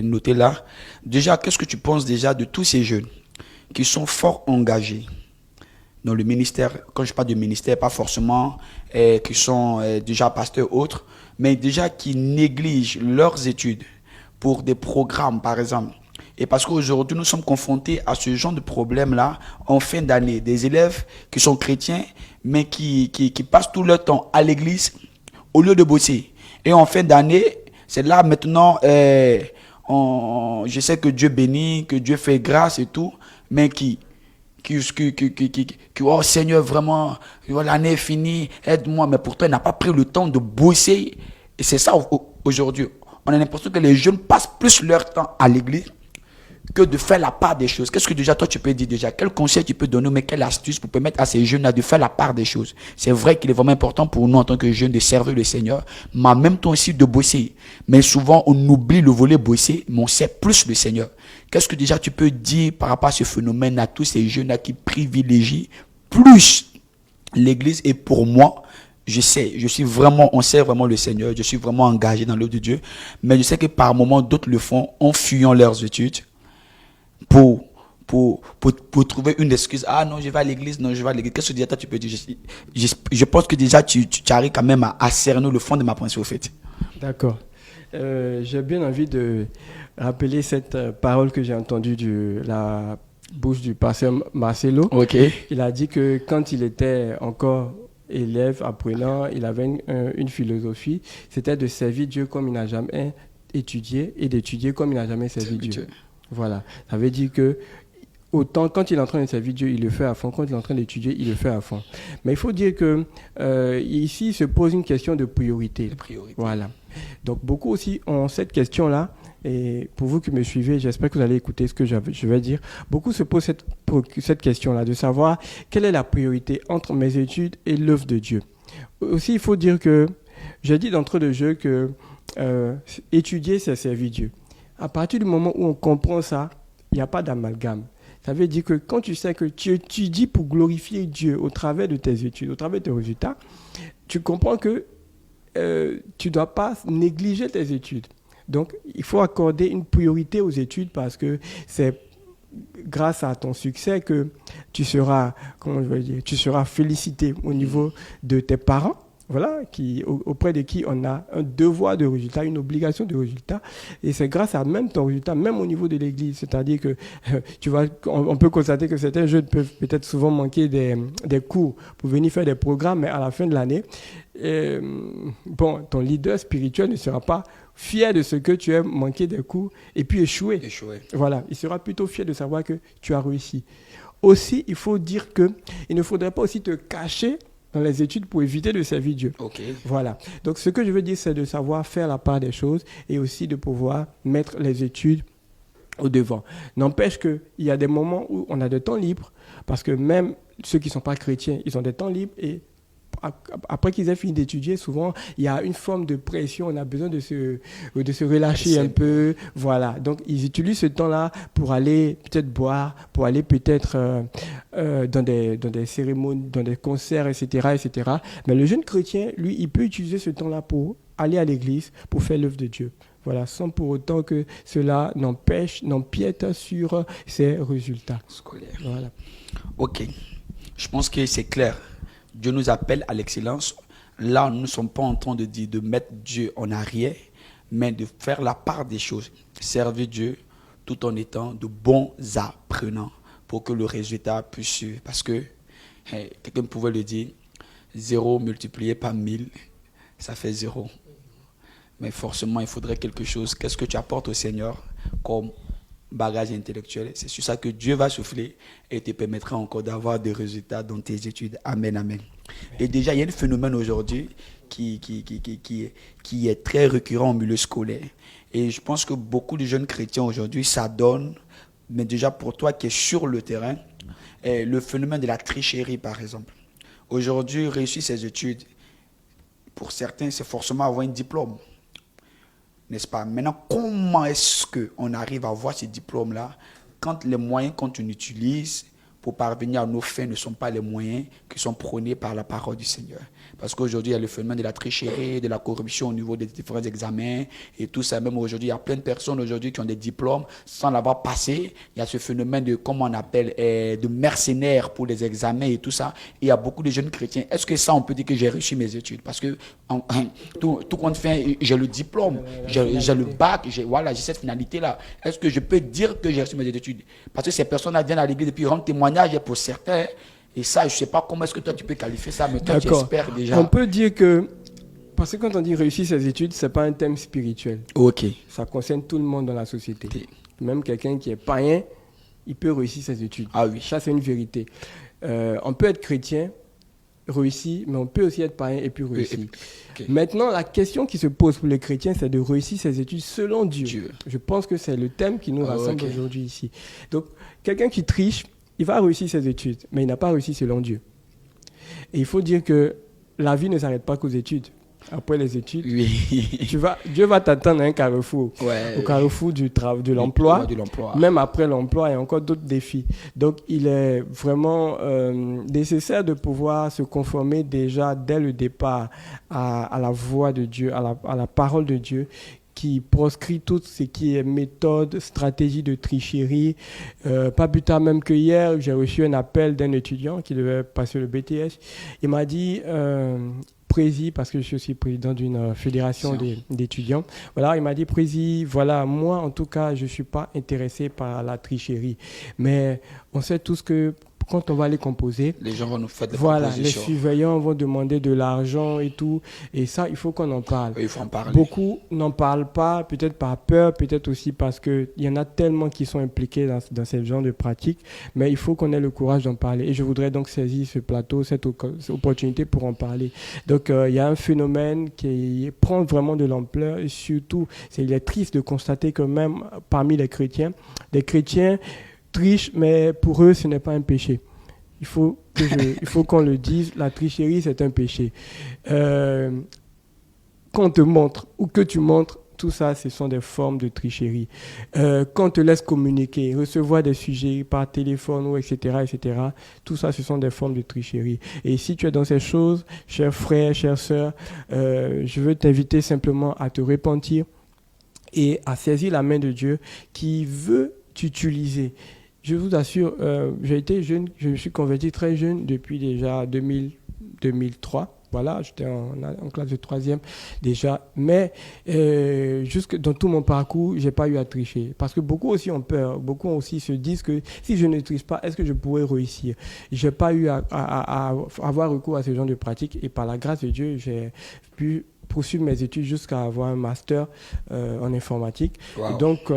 noté là. Déjà, qu'est-ce que tu penses déjà de tous ces jeunes qui sont fort engagés dans le ministère? Quand je parle de ministère, pas forcément qui sont déjà pasteurs autres, mais déjà qui négligent leurs études pour des programmes, par exemple. Et parce qu'aujourd'hui, nous sommes confrontés à ce genre de problème-là en fin d'année. Des élèves qui sont chrétiens, mais qui passent tout leur temps à l'église au lieu de bosser. Et en fin d'année, c'est là maintenant, je sais que Dieu bénit, que Dieu fait grâce et tout, mais qui Oh Seigneur, vraiment, l'année est finie, aide-moi. Mais pourtant, il n'a pas pris le temps de bosser. Et c'est ça aujourd'hui. On a l'impression que les jeunes passent plus leur temps à l'église que de faire la part des choses. Qu'est-ce que déjà toi tu peux dire déjà? Quel conseil tu peux donner, mais quelle astuce pour permettre à ces jeunes-là de faire la part des choses? C'est vrai qu'il est vraiment important pour nous en tant que jeunes de servir le Seigneur, mais en même temps aussi de bosser. Mais souvent on oublie le volet bosser, mais on sert plus le Seigneur. Qu'est-ce que déjà tu peux dire par rapport à ce phénomène, à tous ces jeunes-là qui privilégient plus l'église? Et pour moi, on sert vraiment le Seigneur, je suis vraiment engagé dans l'œuvre de Dieu, mais je sais que par moments d'autres le font en fuyant leurs études pour trouver une excuse. Ah non, je vais à l'église, non, je vais à l'église. Qu'est-ce que déjà toi tu peux dire? Je pense que déjà tu arrives quand même à cerner le fond de ma pensée au fait. D'accord. J'ai bien envie de rappeler cette parole que j'ai entendue de la bouche du pasteur Marcelo. Ok. Il a dit que quand il était encore élève, apprenant, il avait une philosophie, c'était de servir Dieu comme il n'a jamais étudié et d'étudier comme il n'a jamais servi Dieu. Voilà. Ça veut dire que autant quand il est en train de servir Dieu, il le fait à fond. Quand il est en train d'étudier, il le fait à fond. Mais il faut dire que ici il se pose une question de priorité. Voilà. Donc beaucoup aussi ont cette question-là. Et pour vous qui me suivez, j'espère que vous allez écouter ce que je vais dire. Beaucoup se posent cette question-là, de savoir quelle est la priorité entre mes études et l'œuvre de Dieu. Aussi, il faut dire que, j'ai dit d'entrée de jeu que étudier, c'est servir Dieu. À partir du moment où on comprend ça, il n'y a pas d'amalgame. Ça veut dire que quand tu sais que tu étudies pour glorifier Dieu au travers de tes études, au travers de tes résultats, tu comprends que tu ne dois pas négliger tes études. Donc, il faut accorder une priorité aux études parce que c'est grâce à ton succès que tu seras félicité au niveau de tes parents, voilà, auprès de qui on a un devoir de résultat, une obligation de résultat. Et c'est grâce à même ton résultat, même au niveau de l'église. C'est-à-dire que on peut constater que certains jeunes peuvent peut-être souvent manquer des cours pour venir faire des programmes, mais à la fin de l'année, ton leader spirituel ne sera pas fier de ce que tu as manqué des cours et puis échoué. Voilà, il sera plutôt fier de savoir que tu as réussi. Aussi, il faut dire qu'il ne faudrait pas aussi te cacher dans les études pour éviter de servir Dieu. Okay. Voilà. Donc, ce que je veux dire, c'est de savoir faire la part des choses et aussi de pouvoir mettre les études au devant. N'empêche qu'il y a des moments où on a de temps libre, parce que même ceux qui ne sont pas chrétiens, ils ont des temps libres et après qu'ils aient fini d'étudier, souvent, il y a une forme de pression, on a besoin de se relâcher un peu. Voilà. Donc, ils utilisent ce temps-là pour aller peut-être boire, pour aller peut-être dans des cérémonies, dans des concerts, etc., etc. Mais le jeune chrétien, lui, il peut utiliser ce temps-là pour aller à l'église, pour faire l'œuvre de Dieu. Voilà, sans pour autant que cela n'empiète sur ses résultats scolaires. Voilà. Ok. Je pense que c'est clair. Dieu nous appelle à l'excellence. Là, nous ne sommes pas en train de dire de mettre Dieu en arrière, mais de faire la part des choses. Servir Dieu tout en étant de bons apprenants pour que le résultat puisse suivre. Parce que, quelqu'un pouvait le dire, 0 multiplié par 1000, ça fait 0. Mais forcément, il faudrait quelque chose. Qu'est-ce que tu apportes au Seigneur comme bagage intellectuel? C'est sur ça que Dieu va souffler et te permettra encore d'avoir des résultats dans tes études. Amen, amen. Et déjà, il y a un phénomène aujourd'hui qui est très récurrent au milieu scolaire. Et je pense que beaucoup de jeunes chrétiens aujourd'hui s'adonnent, mais déjà pour toi qui es sur le terrain, le phénomène de la tricherie, par exemple. Aujourd'hui, réussir ses études, pour certains, c'est forcément avoir un diplôme. N'est-ce pas? Maintenant, comment est-ce qu'on arrive à avoir ces diplômes-là quand les moyens qu'on utilise pour parvenir à nos fins ne sont pas les moyens qui sont prônés par la parole du Seigneur? Parce qu'aujourd'hui, il y a le phénomène de la tricherie, de la corruption au niveau des différents examens et tout ça. Même aujourd'hui, il y a plein de personnes aujourd'hui qui ont des diplômes sans l'avoir passé. Il y a ce phénomène de, comment on appelle, de mercenaires pour les examens et tout ça. Et il y a beaucoup de jeunes chrétiens. Est-ce que ça, on peut dire que j'ai réussi mes études? Parce que tout compte fait, j'ai le diplôme, j'ai le bac, j'ai cette finalité-là. Est-ce que je peux dire que j'ai réussi mes études? Parce que ces personnes-là viennent à l'église et puis rendent témoignage pour certains. Et ça, je ne sais pas comment est-ce que toi tu peux qualifier ça, mais toi tu espères déjà. On peut dire que, parce que quand on dit réussir ses études, ce n'est pas un thème spirituel. Ok. Ça concerne tout le monde dans la société. Même quelqu'un qui est païen, il peut réussir ses études. Ah oui. Ça, c'est une vérité. On peut être chrétien, réussi, mais on peut aussi être païen et puis réussir. Okay. Maintenant, la question qui se pose pour les chrétiens, c'est de réussir ses études selon Dieu. Je pense que c'est le thème qui nous rassemble aujourd'hui ici. Donc, quelqu'un qui triche, il va réussir ses études, mais il n'a pas réussi selon Dieu. Et il faut dire que la vie ne s'arrête pas qu'aux études. Après les études, Dieu va t'attendre à un carrefour, au carrefour de l'emploi. Même après l'emploi, il y a encore d'autres défis. Donc, il est vraiment nécessaire de pouvoir se conformer déjà dès le départ à la voix de Dieu, à la parole de Dieu, qui proscrit tout ce qui est méthode, stratégie de tricherie. Pas plus tard même que hier, j'ai reçu un appel d'un étudiant qui devait passer le BTS. Il m'a dit... parce que je suis président d'une fédération d'étudiants. Voilà, il m'a dit, Prési, voilà, moi, en tout cas, je ne suis pas intéressé par la tricherie. Mais on sait tous que quand on va les composer, les gens vont nous faire des propositions. Voilà, les surveillants vont demander de l'argent et tout. Et ça, il faut qu'on en parle. Il faut en parler. Beaucoup n'en parlent pas, peut-être par peur, peut-être aussi parce qu'il y en a tellement qui sont impliqués dans ce genre de pratiques. Mais il faut qu'on ait le courage d'en parler. Et je voudrais donc saisir ce plateau, cette opportunité pour en parler. Donc, il y a un phénomène qui prend vraiment de l'ampleur. Et surtout, il est triste de constater que même parmi les chrétiens trichent, mais pour eux, ce n'est pas un péché. Il faut qu'on le dise, la tricherie, c'est un péché. Qu'on te montre ou que tu montres, tout ça, ce sont des formes de tricherie. Qu'on te laisse communiquer, recevoir des sujets par téléphone, ou etc., tout ça, ce sont des formes de tricherie. Et si tu es dans ces choses, chers frères, chères sœurs, je veux t'inviter simplement à te repentir et à saisir la main de Dieu qui veut t'utiliser. Je vous assure, j'ai été jeune, je me suis converti très jeune depuis déjà 2003. Voilà, j'étais en classe de 3e déjà. Mais jusque dans tout mon parcours, je n'ai pas eu à tricher. Parce que beaucoup aussi ont peur. Beaucoup aussi se disent que si je ne triche pas, est-ce que je pourrais réussir? Je n'ai pas eu à avoir recours à ce genre de pratique. Et par la grâce de Dieu, j'ai pu poursuivre mes études jusqu'à avoir un master en informatique. Wow. Donc,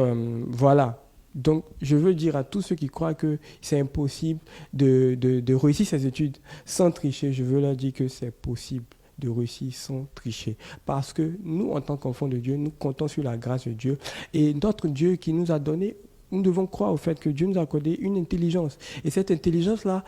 voilà. Donc, je veux dire à tous ceux qui croient que c'est impossible de réussir ses études sans tricher, je veux leur dire que c'est possible de réussir sans tricher. Parce que nous, en tant qu'enfants de Dieu, nous comptons sur la grâce de Dieu. Et notre Dieu qui nous a donné, nous devons croire au fait que Dieu nous a accordé une intelligence. Et cette intelligence-là,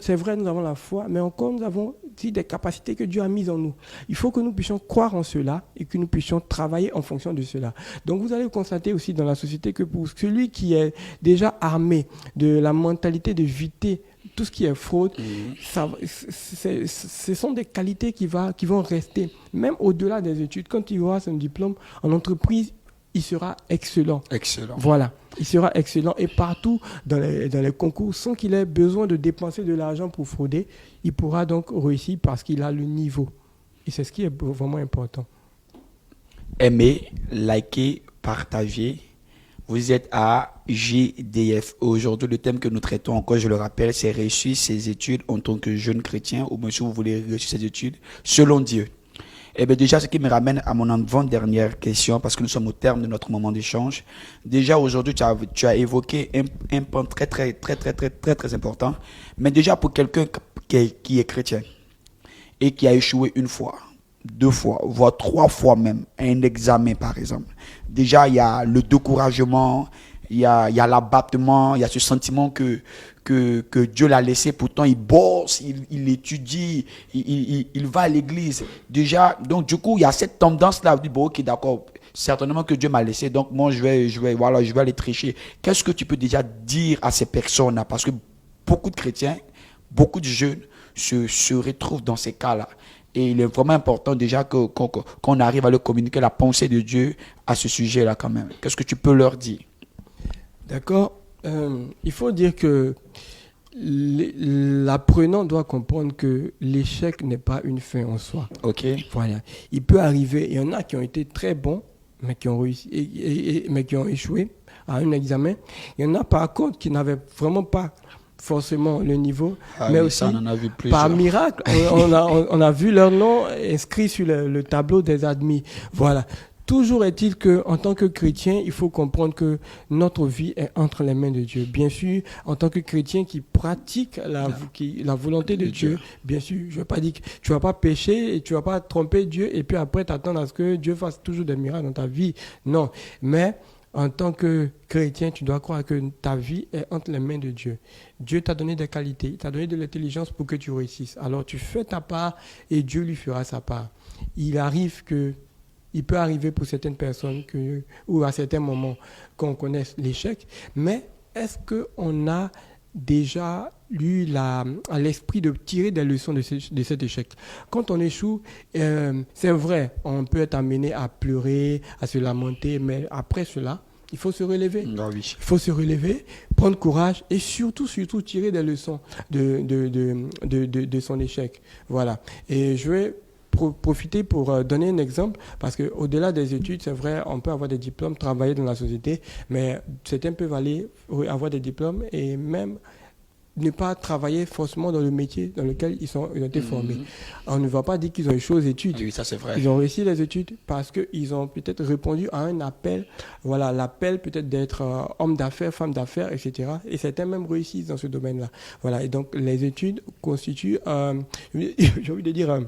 c'est vrai, nous avons la foi, mais encore nous avons des capacités que Dieu a mises en nous. Il faut que nous puissions croire en cela et que nous puissions travailler en fonction de cela. Donc vous allez constater aussi dans la société que pour celui qui est déjà armé de la mentalité de éviter tout ce qui est fraude, ce sont des qualités qui vont rester, même au-delà des études. Quand il aura son diplôme en entreprise, il sera excellent. Excellent. Voilà, il sera excellent. Et partout dans les concours, sans qu'il ait besoin de dépenser de l'argent pour frauder, il pourra donc réussir parce qu'il a le niveau. Et c'est ce qui est vraiment important. Aimez, likez, partagez. Vous êtes à JDF. Aujourd'hui, le thème que nous traitons, encore je le rappelle, c'est réussir ses études en tant que jeune chrétien, ou bien si vous voulez réussir ses études selon Dieu. Eh bien, déjà, ce qui me ramène à mon avant-dernière question, parce que nous sommes au terme de notre moment d'échange. Déjà, aujourd'hui, tu as évoqué un point très, très, très, très, très, très, très important. Mais déjà, pour quelqu'un qui est chrétien et qui a échoué une fois, 2 fois, voire 3 fois même, à un examen, par exemple. Déjà, il y a le découragement, il y a l'abattement, il y a ce sentiment que Dieu l'a laissé, pourtant il bosse, il étudie, il va à l'église. Déjà, donc du coup, il y a cette tendance-là, bon, ok, d'accord, certainement que Dieu m'a laissé, donc moi je vais aller tricher. Qu'est-ce que tu peux déjà dire à ces personnes-là? Parce que beaucoup de chrétiens, beaucoup de jeunes se retrouvent dans ces cas-là. Et il est vraiment important déjà qu'on arrive à leur communiquer la pensée de Dieu à ce sujet-là quand même. Qu'est-ce que tu peux leur dire? D'accord. Il faut dire que l'apprenant doit comprendre que l'échec n'est pas une fin en soi. Ok. Voilà. Il peut arriver, il y en a qui ont été très bons, mais qui ont réussi, mais qui ont échoué à un examen. Il y en a par contre qui n'avaient vraiment pas forcément le niveau, mais aussi ça, on en a vu par miracle, on a vu leur nom inscrit sur le tableau des admis. Voilà. Toujours est-il qu'en tant que chrétien, il faut comprendre que notre vie est entre les mains de Dieu. Bien sûr, en tant que chrétien qui pratique la volonté de Dieu, bien sûr, je ne veux pas dire que tu ne vas pas pécher et tu ne vas pas tromper Dieu et puis après t'attendre à ce que Dieu fasse toujours des miracles dans ta vie. Non, mais en tant que chrétien, tu dois croire que ta vie est entre les mains de Dieu. Dieu t'a donné des qualités, il t'a donné de l'intelligence pour que tu réussisses. Alors tu fais ta part et Dieu lui fera sa part. Il peut arriver pour certaines personnes ou à certains moments qu'on connaisse l'échec, mais est-ce qu'on a déjà eu à l'esprit de tirer des leçons de cet échec? Quand on échoue, c'est vrai, on peut être amené à pleurer, à se lamenter, mais après cela, il faut se relever. Ah oui. Il faut se relever, prendre courage et surtout tirer des leçons de son échec. Voilà. Et je vais profiter pour donner un exemple, parce qu'au-delà des études, c'est vrai, on peut avoir des diplômes, travailler dans la société, mais certains peuvent avoir des diplômes et même ne pas travailler forcément dans le métier dans lequel ils ont été formés. On ne va pas dire qu'ils ont échoué aux études. Oui, ça c'est vrai. Ils ont réussi les études parce qu'ils ont peut-être répondu à un appel, voilà, l'appel peut-être d'être homme d'affaires, femme d'affaires, etc. Et certains même réussissent dans ce domaine-là. Voilà, et donc les études constituent, j'ai envie de dire,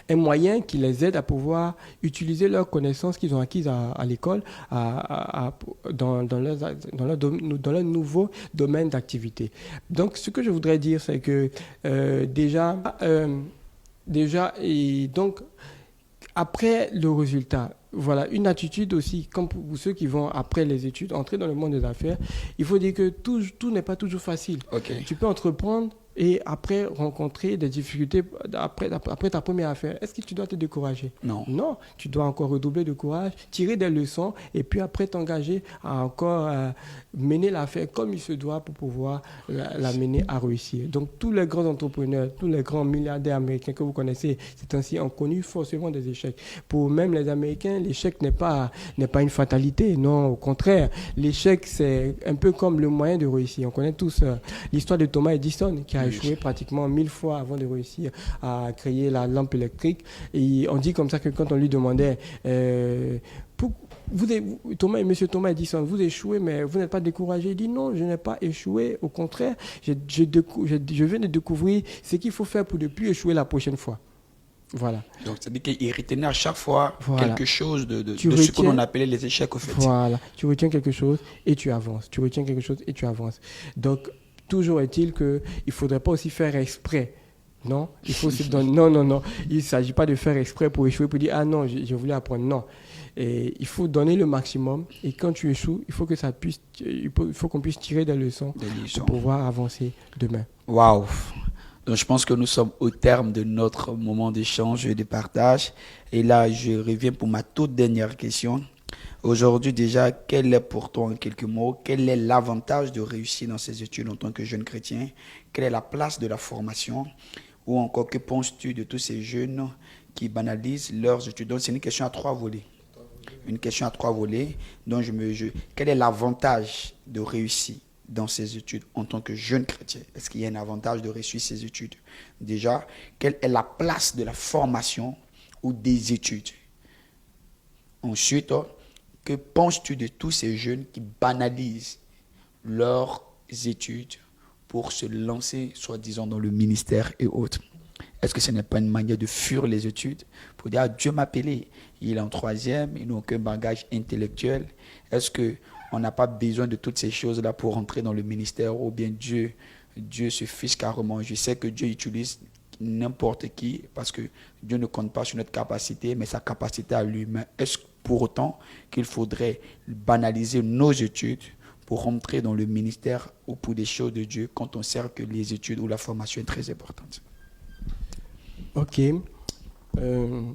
un moyen qui les aide à pouvoir utiliser leurs connaissances qu'ils ont acquises à l'école dans leur nouveau domaine d'activité. Donc, ce que je voudrais dire, c'est que déjà, et donc, après le résultat, voilà, une attitude aussi, comme pour ceux qui vont après les études, entrer dans le monde des affaires, il faut dire que tout n'est pas toujours facile. Okay. Tu peux entreprendre et après rencontrer des difficultés après ta première affaire. Est-ce que tu dois te décourager? Non. Non, tu dois encore redoubler de courage, tirer des leçons et puis après t'engager à encore mener l'affaire comme il se doit pour pouvoir la mener à réussir. Donc tous les grands entrepreneurs, tous les grands milliardaires américains que vous connaissez, c'est ainsi, ont connu forcément des échecs. Pour même les Américains, l'échec n'est pas une fatalité. Non, au contraire, l'échec c'est un peu comme le moyen de réussir. On connaît tous l'histoire de Thomas Edison qui a échoué pratiquement 1000 fois avant de réussir à créer la lampe électrique. Et on dit comme ça que quand on lui demandait Monsieur Thomas Edison, vous échouez, mais vous n'êtes pas découragé. Il dit non, je n'ai pas échoué. Au contraire, je viens de découvrir ce qu'il faut faire pour ne plus échouer la prochaine fois. Voilà. Donc, c'est-à-dire qu'il retenait à chaque fois quelque chose de ce que l'on appelait les échecs, au fait. Voilà. Tu retiens quelque chose et tu avances. Tu retiens quelque chose et tu avances. Donc, toujours est-il qu'il ne faudrait pas aussi faire exprès. Non, il faut se donner. Non. Il ne s'agit pas de faire exprès pour échouer, pour dire ah non, je voulais apprendre. Non. Et il faut donner le maximum. Et quand tu échoues, il faut qu'on puisse tirer des leçons pour pouvoir avancer demain. Waouh! Donc je pense que nous sommes au terme de notre moment d'échange et de partage. Et là, je reviens pour ma toute dernière question. Aujourd'hui déjà, quel est pour toi en quelques mots, quel est l'avantage de réussir dans ses études en tant que jeune chrétien? Quelle est la place de la formation? Ou encore, que penses-tu de tous ces jeunes qui banalisent leurs études? Donc c'est une question à trois volets. Une question à trois volets. Donc quel est l'avantage de réussir dans ses études en tant que jeune chrétien? Est-ce qu'il y a un avantage de réussir ses études? Déjà, quelle est la place de la formation ou des études? Ensuite, que penses-tu de tous ces jeunes qui banalisent leurs études pour se lancer, soi-disant, dans le ministère et autres? Est-ce que ce n'est pas une manière de fuir les études pour dire, Dieu m'a appelé, il est en troisième, il n'a aucun bagage intellectuel? Est-ce qu'on n'a pas besoin de toutes ces choses-là pour entrer dans le ministère? Ou bien Dieu se fiche carrément? Je sais que Dieu utilise n'importe qui parce que Dieu ne compte pas sur notre capacité, mais sa capacité à lui-même. Est-ce pour autant qu'il faudrait banaliser nos études pour rentrer dans le ministère ou pour des choses de Dieu quand on sait que les études ou la formation est très importante? Ok.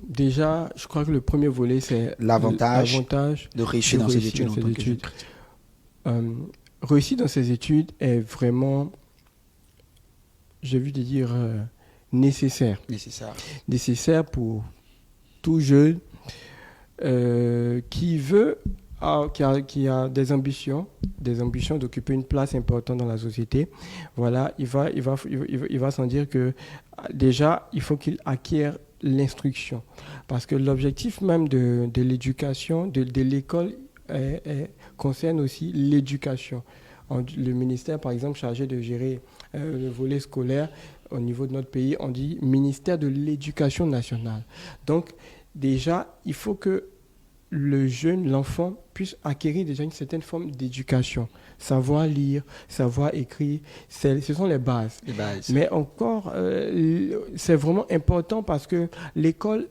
Déjà, je crois que le premier volet, c'est l'avantage de réussir dans ses études en tant que jeune chrétien. Réussir dans ses études est vraiment, j'ai envie de dire, nécessaire. Nécessaire pour tout jeune qui a des ambitions d'occuper une place importante dans la société. Voilà, il va s'en dire que déjà, il faut qu'il acquiert l'instruction. Parce que l'objectif même de l'éducation, de l'école, concerne aussi l'éducation. Le ministère, par exemple, chargé de gérer le volet scolaire au niveau de notre pays, on dit ministère de l'Éducation nationale. Donc, déjà, il faut que le jeune, l'enfant, puisse acquérir déjà une certaine forme d'éducation. Savoir lire, savoir écrire, ce sont les bases. Les bases. Mais encore, c'est vraiment important parce que l'école,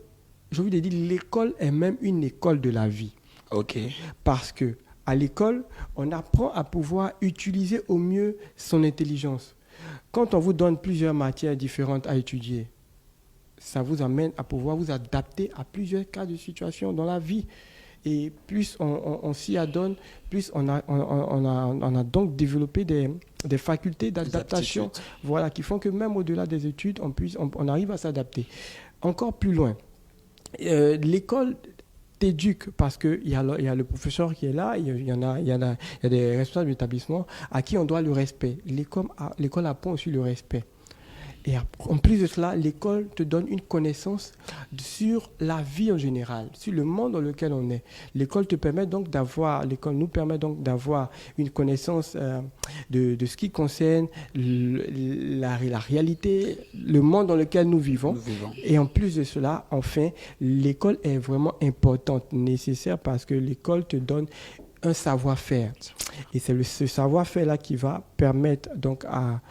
je vous l'ai dit, l'école est même une école de la vie. Ok. Parce que à l'école, on apprend à pouvoir utiliser au mieux son intelligence. Quand on vous donne plusieurs matières différentes à étudier, ça vous amène à pouvoir vous adapter à plusieurs cas de situation dans la vie. Et plus on s'y adonne, plus on a donc développé des facultés d'adaptation, voilà, qui font que même au-delà des études, on arrive à s'adapter. Encore plus loin, l'école t'éduque parce qu'il y a le professeur qui est là, il y a des responsables d'établissement à qui on doit le respect. L'école apprend aussi le respect. Et en plus de cela, l'école te donne une connaissance sur la vie en général, sur le monde dans lequel on est. L'école nous permet donc d'avoir une connaissance de ce qui concerne la réalité, le monde dans lequel nous vivons. Et en plus de cela, enfin, l'école est vraiment importante, nécessaire, parce que l'école te donne un savoir-faire. Et c'est ce savoir-faire-là qui va permettre donc à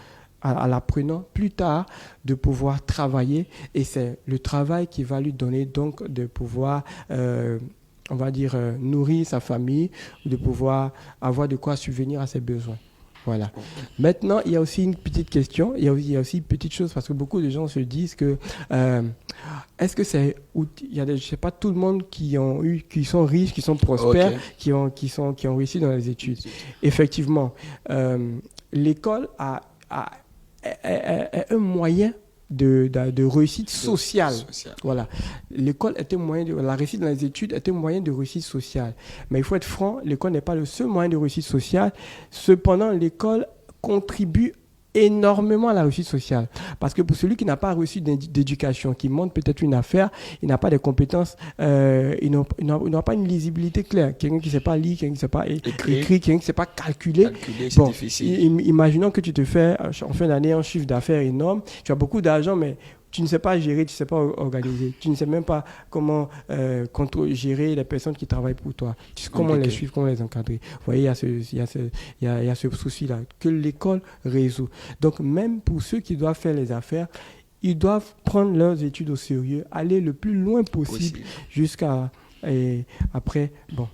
l'apprenant plus tard de pouvoir travailler, et c'est le travail qui va lui donner donc de pouvoir on va dire nourrir sa famille, de pouvoir avoir de quoi subvenir à ses besoins. Voilà. Maintenant, il y a aussi une petite question, il y a aussi une petite chose, parce que beaucoup de gens se disent que est-ce que c'est, je sais pas, tout le monde qui sont riches, qui sont prospères, qui ont réussi dans les études. Effectivement, l'école est un moyen de réussite sociale. Voilà. L'école est un moyen la réussite dans les études est un moyen de réussite sociale. Mais il faut être franc, l'école n'est pas le seul moyen de réussite sociale. Cependant, l'école contribue énormément à la réussite sociale. Parce que pour celui qui n'a pas reçu d'éducation, qui monte peut-être une affaire, il n'a pas de compétences, il n'aura pas une lisibilité claire. Quelqu'un qui ne sait pas lire, quelqu'un qui ne sait pas écrire, quelqu'un qui ne sait pas calculer. C'est difficile. Imaginons que tu te fais en fin d'année un chiffre d'affaires énorme, tu as beaucoup d'argent, mais tu ne sais pas gérer, tu ne sais pas organiser. Tu ne sais même pas comment gérer les personnes qui travaillent pour toi. Tu sais comment les suivre, comment les encadrer. Vous voyez, il y a ce souci-là que l'école résout. Donc, même pour ceux qui doivent faire les affaires, ils doivent prendre leurs études au sérieux, aller le plus loin possible. Jusqu'à... Et après, bon...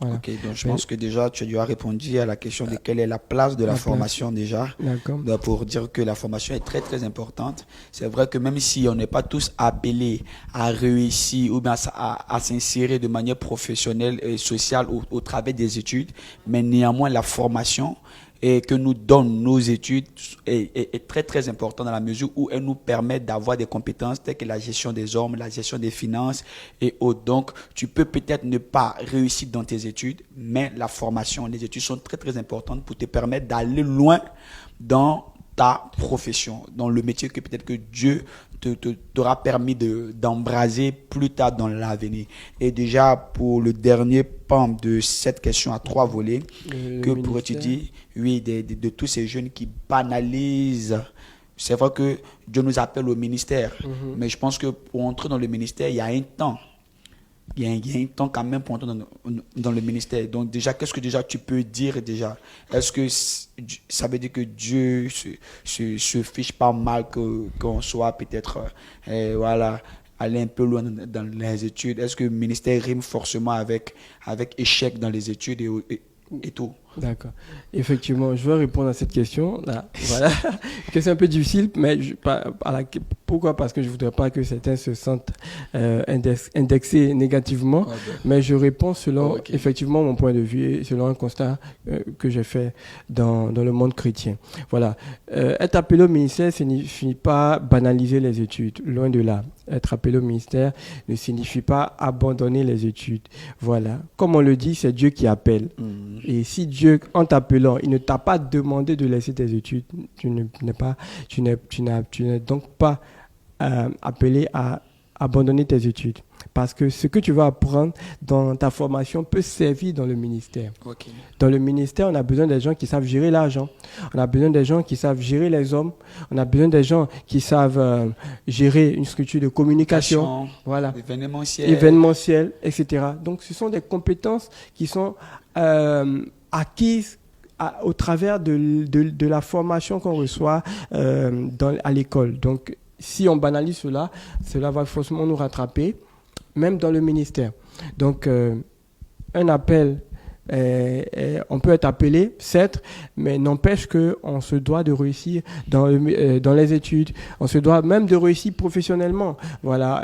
Voilà. Ok, donc je pense que déjà tu as répondu à la question de quelle est la place de la formation déjà. Donc, pour dire que la formation est très très importante. C'est vrai que même si on n'est pas tous appelés à réussir ou bien à s'insérer de manière professionnelle et sociale au travers des études, mais néanmoins la formation et que nous donnent nos études est très très important dans la mesure où elle nous permet d'avoir des compétences telles que la gestion des hommes, la gestion des finances et autres. Donc, tu peux peut-être ne pas réussir dans tes études, mais la formation, les études sont très très importantes pour te permettre d'aller loin dans ta profession, dans le métier que peut-être que Dieu t'aura permis d'embraser plus tard dans l'avenir. Et déjà, pour le dernier pan de cette question à 3 volets, que pourrais-tu dire, oui, de tous ces jeunes qui banalisent. C'est vrai que Dieu nous appelle au ministère, mais je pense que pour entrer dans le ministère, il y a un temps. Il y a un temps quand même pour entrer dans le ministère. Donc déjà, qu'est-ce que déjà tu peux dire déjà? Est-ce que ça veut dire que Dieu se fiche pas mal qu'on soit peut-être voilà, aller un peu loin dans les études? Est-ce que le ministère rime forcément avec échec dans les études et tout? D'accord. Effectivement, je vais répondre à cette question. Là, voilà. Question un peu difficile, mais pourquoi? Parce que je ne voudrais pas que certains se sentent indexés négativement. Mais je réponds selon effectivement mon point de vue et selon un constat que j'ai fait dans le monde chrétien. Voilà. Être appelé au ministère signifie pas banaliser les études. Loin de là. Être appelé au ministère ne signifie pas abandonner les études. Voilà. Comme on le dit, c'est Dieu qui appelle. Et si Dieu, en t'appelant, il ne t'a pas demandé de laisser tes études, tu n'es donc pas appelé à abandonner tes études. Parce que ce que tu vas apprendre dans ta formation peut servir dans le ministère. Ok. Dans le ministère, on a besoin des gens qui savent gérer l'argent. On a besoin des gens qui savent gérer les hommes. On a besoin des gens qui savent gérer une structure de communication. Voilà. Événementiel, etc. Donc, ce sont des compétences qui sont acquises au travers de la formation qu'on reçoit à l'école. Donc, si on banalise cela va forcément nous rattraper, même dans le ministère. Donc, un appel, on peut être appelé, certes, mais n'empêche qu'on se doit de réussir dans les études. On se doit même de réussir professionnellement. Voilà,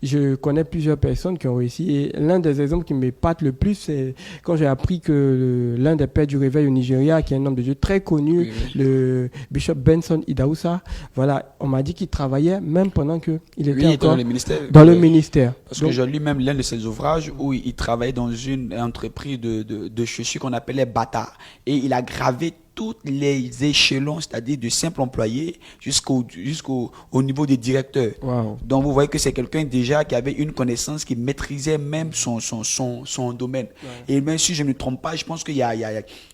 je connais plusieurs personnes qui ont réussi. Et l'un des exemples qui m'épate le plus, c'est quand j'ai appris que l'un des pères du réveil au Nigeria, qui est un homme de Dieu très connu, le bishop Benson Idaoussa, voilà, on m'a dit qu'il travaillait même pendant qu'il était encore dans le ministère. Parce que j'ai lu même l'un de ses ouvrages où il travaillait dans une entreprise de chaussures qu'on appelait Bata. Et il a gravé tous les échelons, c'est-à-dire de simple employé jusqu'au niveau des directeurs. Wow. Donc vous voyez que c'est quelqu'un déjà qui avait une connaissance, qui maîtrisait même son domaine. Ouais. Et même si je ne me trompe pas, je pense qu'il y a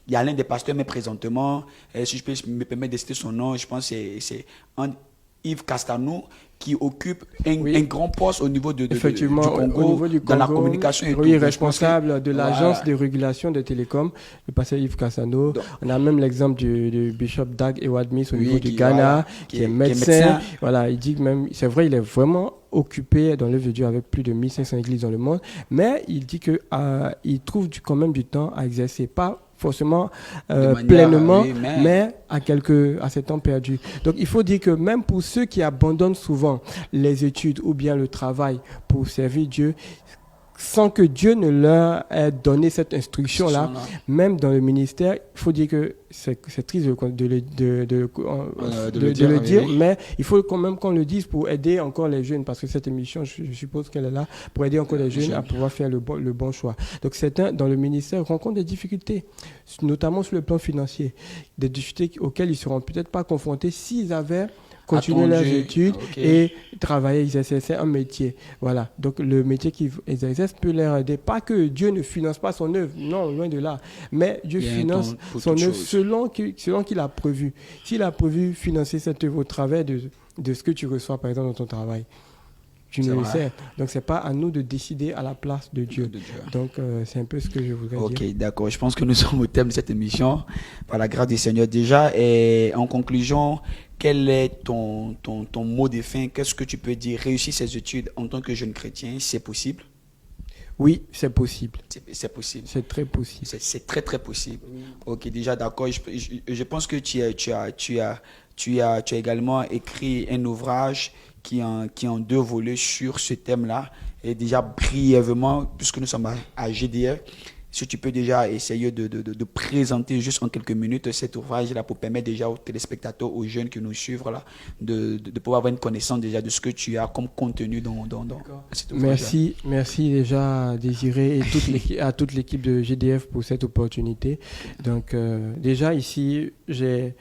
l'un des pasteurs, mais présentement, si je peux me permettre de citer son nom, je pense que c'est Yves Castanou, qui occupe un grand poste au niveau du Congo, dans la communication et tout. Oui, responsable de l'agence de régulation des télécoms, le pasteur Yves Cassano. On a même l'exemple du bishop Dag Ewadmis au niveau du Ghana, qui est médecin. Voilà, il dit que même, c'est vrai, il est vraiment occupé dans l'œuvre de Dieu avec plus de 1500 églises dans le monde, mais il dit que il trouve quand même du temps à exercer, pas forcément pleinement, mais à ces temps perdus. Donc il faut dire que même pour ceux qui abandonnent souvent les études ou bien le travail pour servir Dieu, sans que Dieu ne leur ait donné cette instruction-là, même dans le ministère, il faut dire que c'est triste de le dire, mais il faut quand même qu'on le dise pour aider encore les jeunes, parce que cette émission, je suppose qu'elle est là pour aider encore les jeunes à pouvoir faire le bon choix. Donc certains, dans le ministère, rencontrent des difficultés, notamment sur le plan financier, des difficultés auxquelles ils ne seront peut-être pas confrontés s'ils avaient continuer leurs études et travailler, exercer un métier. Voilà. Donc, le métier qu'ils exercent peut leur aider. Pas que Dieu ne finance pas son œuvre, non, loin de là. Mais Dieu finance son œuvre selon qu'il a prévu. S'il a prévu financer cette œuvre au travers de ce que tu reçois, par exemple, dans ton travail, tu ne le sais. Donc, ce n'est pas à nous de décider à la place de Dieu. Donc, c'est un peu ce que je voudrais dire. Ok, d'accord. Je pense que nous sommes au terme de cette émission, par la grâce du Seigneur déjà. Et en conclusion, quel est ton mot de fin? Qu'est-ce que tu peux dire? Réussir ses études en tant que jeune chrétien, c'est possible? Oui, c'est possible. C'est possible. C'est très possible. C'est très, très possible. Oui. Ok, déjà, d'accord. Je pense que tu as également écrit un ouvrage qui est en 2 volets sur ce thème-là. Et déjà, brièvement, puisque nous sommes à GDF, si tu peux déjà essayer de présenter juste en quelques minutes cet ouvrage-là pour permettre déjà aux téléspectateurs, aux jeunes qui nous suivent là, de pouvoir avoir une connaissance déjà de ce que tu as comme contenu dans cet ouvrage. Merci déjà Désiré et à toute l'équipe de GDF pour cette opportunité. Donc déjà ici, j'ai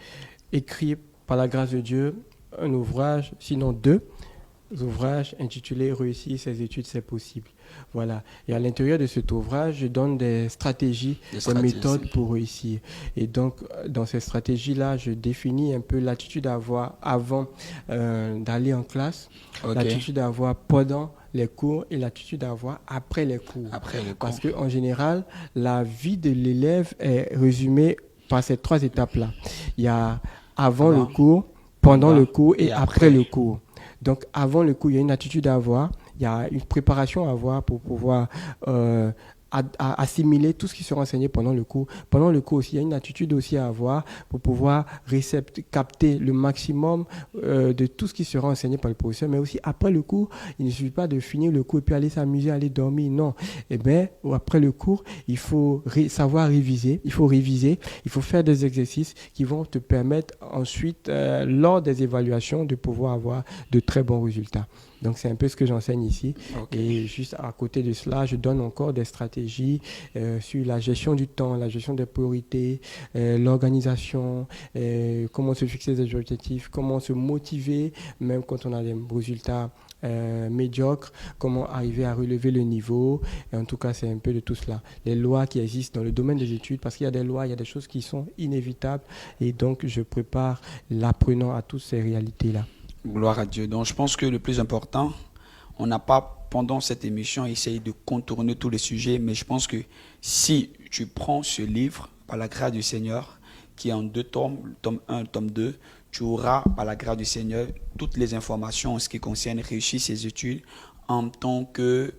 écrit par la grâce de Dieu un ouvrage, sinon 2 ouvrages intitulés « Réussir ses études, c'est possible ». Voilà. Et à l'intérieur de cet ouvrage, je donne des stratégies, des méthodes pour réussir. Et donc, dans ces stratégies-là, je définis un peu l'attitude à avoir avant d'aller en classe, l'attitude à avoir pendant les cours et l'attitude à avoir après les cours. Parce qu'en général, la vie de l'élève est résumée par ces 3 étapes-là. Il y a avant le cours, pendant le cours et après le cours. Donc, avant le cours, il y a une attitude à avoir, il y a une préparation à avoir pour pouvoir à assimiler tout ce qui sera enseigné pendant le cours. Pendant le cours aussi, il y a une attitude aussi à avoir pour pouvoir capter le maximum de tout ce qui sera enseigné par le professeur. Mais aussi après le cours, il ne suffit pas de finir le cours et puis aller s'amuser, aller dormir. Non. Eh bien, après le cours, il faut savoir réviser. Il faut réviser. Il faut faire des exercices qui vont te permettre ensuite, lors des évaluations, de pouvoir avoir de très bons résultats. Donc, c'est un peu ce que j'enseigne ici. Ok. Et juste à côté de cela, je donne encore des stratégies sur la gestion du temps, la gestion des priorités, l'organisation, comment se fixer des objectifs, comment se motiver, même quand on a des résultats médiocres, comment arriver à relever le niveau. Et en tout cas, c'est un peu de tout cela. Les lois qui existent dans le domaine des études, parce qu'il y a des lois, il y a des choses qui sont inévitables. Et donc, je prépare l'apprenant à toutes ces réalités-là. Gloire à Dieu. Donc, je pense que le plus important, on n'a pas, pendant cette émission, essayé de contourner tous les sujets, mais je pense que si tu prends ce livre, par la grâce du Seigneur, qui est en 2 tomes, le tome 1, le tome 2, tu auras, par la grâce du Seigneur, toutes les informations en ce qui concerne réussir ses études en tant que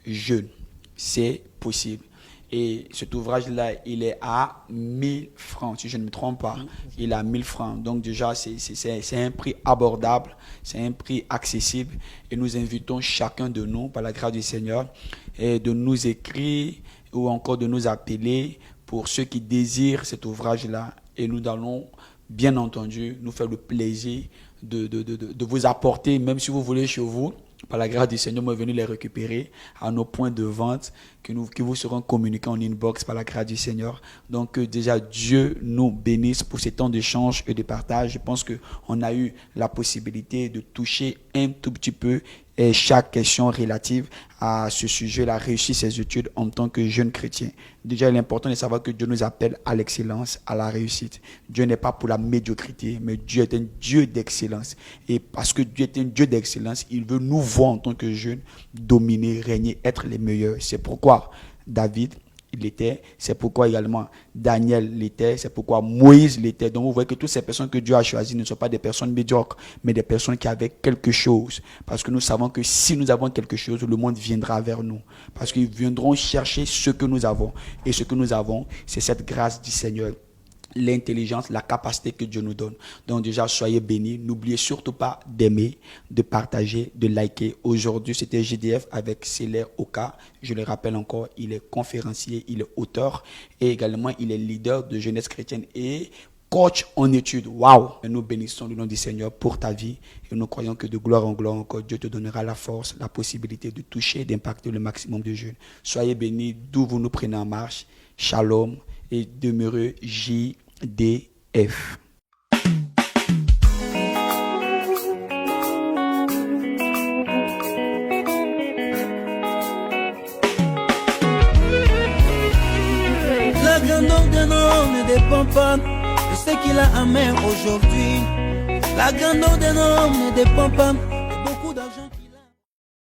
jeune. C'est possible. Et cet ouvrage-là, il est à 1000 francs, si je ne me trompe pas. Il est à 1000 francs. Donc déjà, c'est un prix abordable, c'est un prix accessible. Et nous invitons chacun de nous, par la grâce du Seigneur, de nous écrire ou encore de nous appeler pour ceux qui désirent cet ouvrage-là. Et nous allons, bien entendu, nous faire le plaisir de vous apporter, même si vous voulez chez vous, par la grâce du Seigneur, nous sommes venus les récupérer à nos points de vente qui vous seront communiqués en inbox par la grâce du Seigneur. Donc déjà, Dieu nous bénisse pour ces temps d'échange et de partage. Je pense qu'on a eu la possibilité de toucher un tout petit peu chaque question relative à ce sujet-là, réussir ses études en tant que jeune chrétien. Déjà, il est important de savoir que Dieu nous appelle à l'excellence, à la réussite. Dieu n'est pas pour la médiocrité, mais Dieu est un Dieu d'excellence. Et parce que Dieu est un Dieu d'excellence, il veut nous voir en tant que jeunes dominer, régner, être les meilleurs. C'est pourquoi David l'était, c'est pourquoi également Daniel l'était, c'est pourquoi Moïse l'était. Donc vous voyez que toutes ces personnes que Dieu a choisies ne sont pas des personnes médiocres, mais des personnes qui avaient quelque chose. Parce que nous savons que si nous avons quelque chose, le monde viendra vers nous. Parce qu'ils viendront chercher ce que nous avons. Et ce que nous avons, c'est cette grâce du Seigneur. L'intelligence, la capacité que Dieu nous donne. Donc déjà, soyez bénis. N'oubliez surtout pas d'aimer, de partager, de liker. Aujourd'hui, c'était GDF avec Céler Oka. Je le rappelle encore, il est conférencier, il est auteur et également il est leader de jeunesse chrétienne et coach en études. Waouh! Nous bénissons le nom du Seigneur pour ta vie et nous croyons que de gloire en gloire encore, Dieu te donnera la force, la possibilité de toucher et d'impacter le maximum de jeunes. Soyez bénis d'où vous nous prenez en marche. Shalom et demeurez JDF. La grandeur d'un homme ne dépend pas de ce qu'il a à main aujourd'hui. La grandeur d'un homme ne dépend pas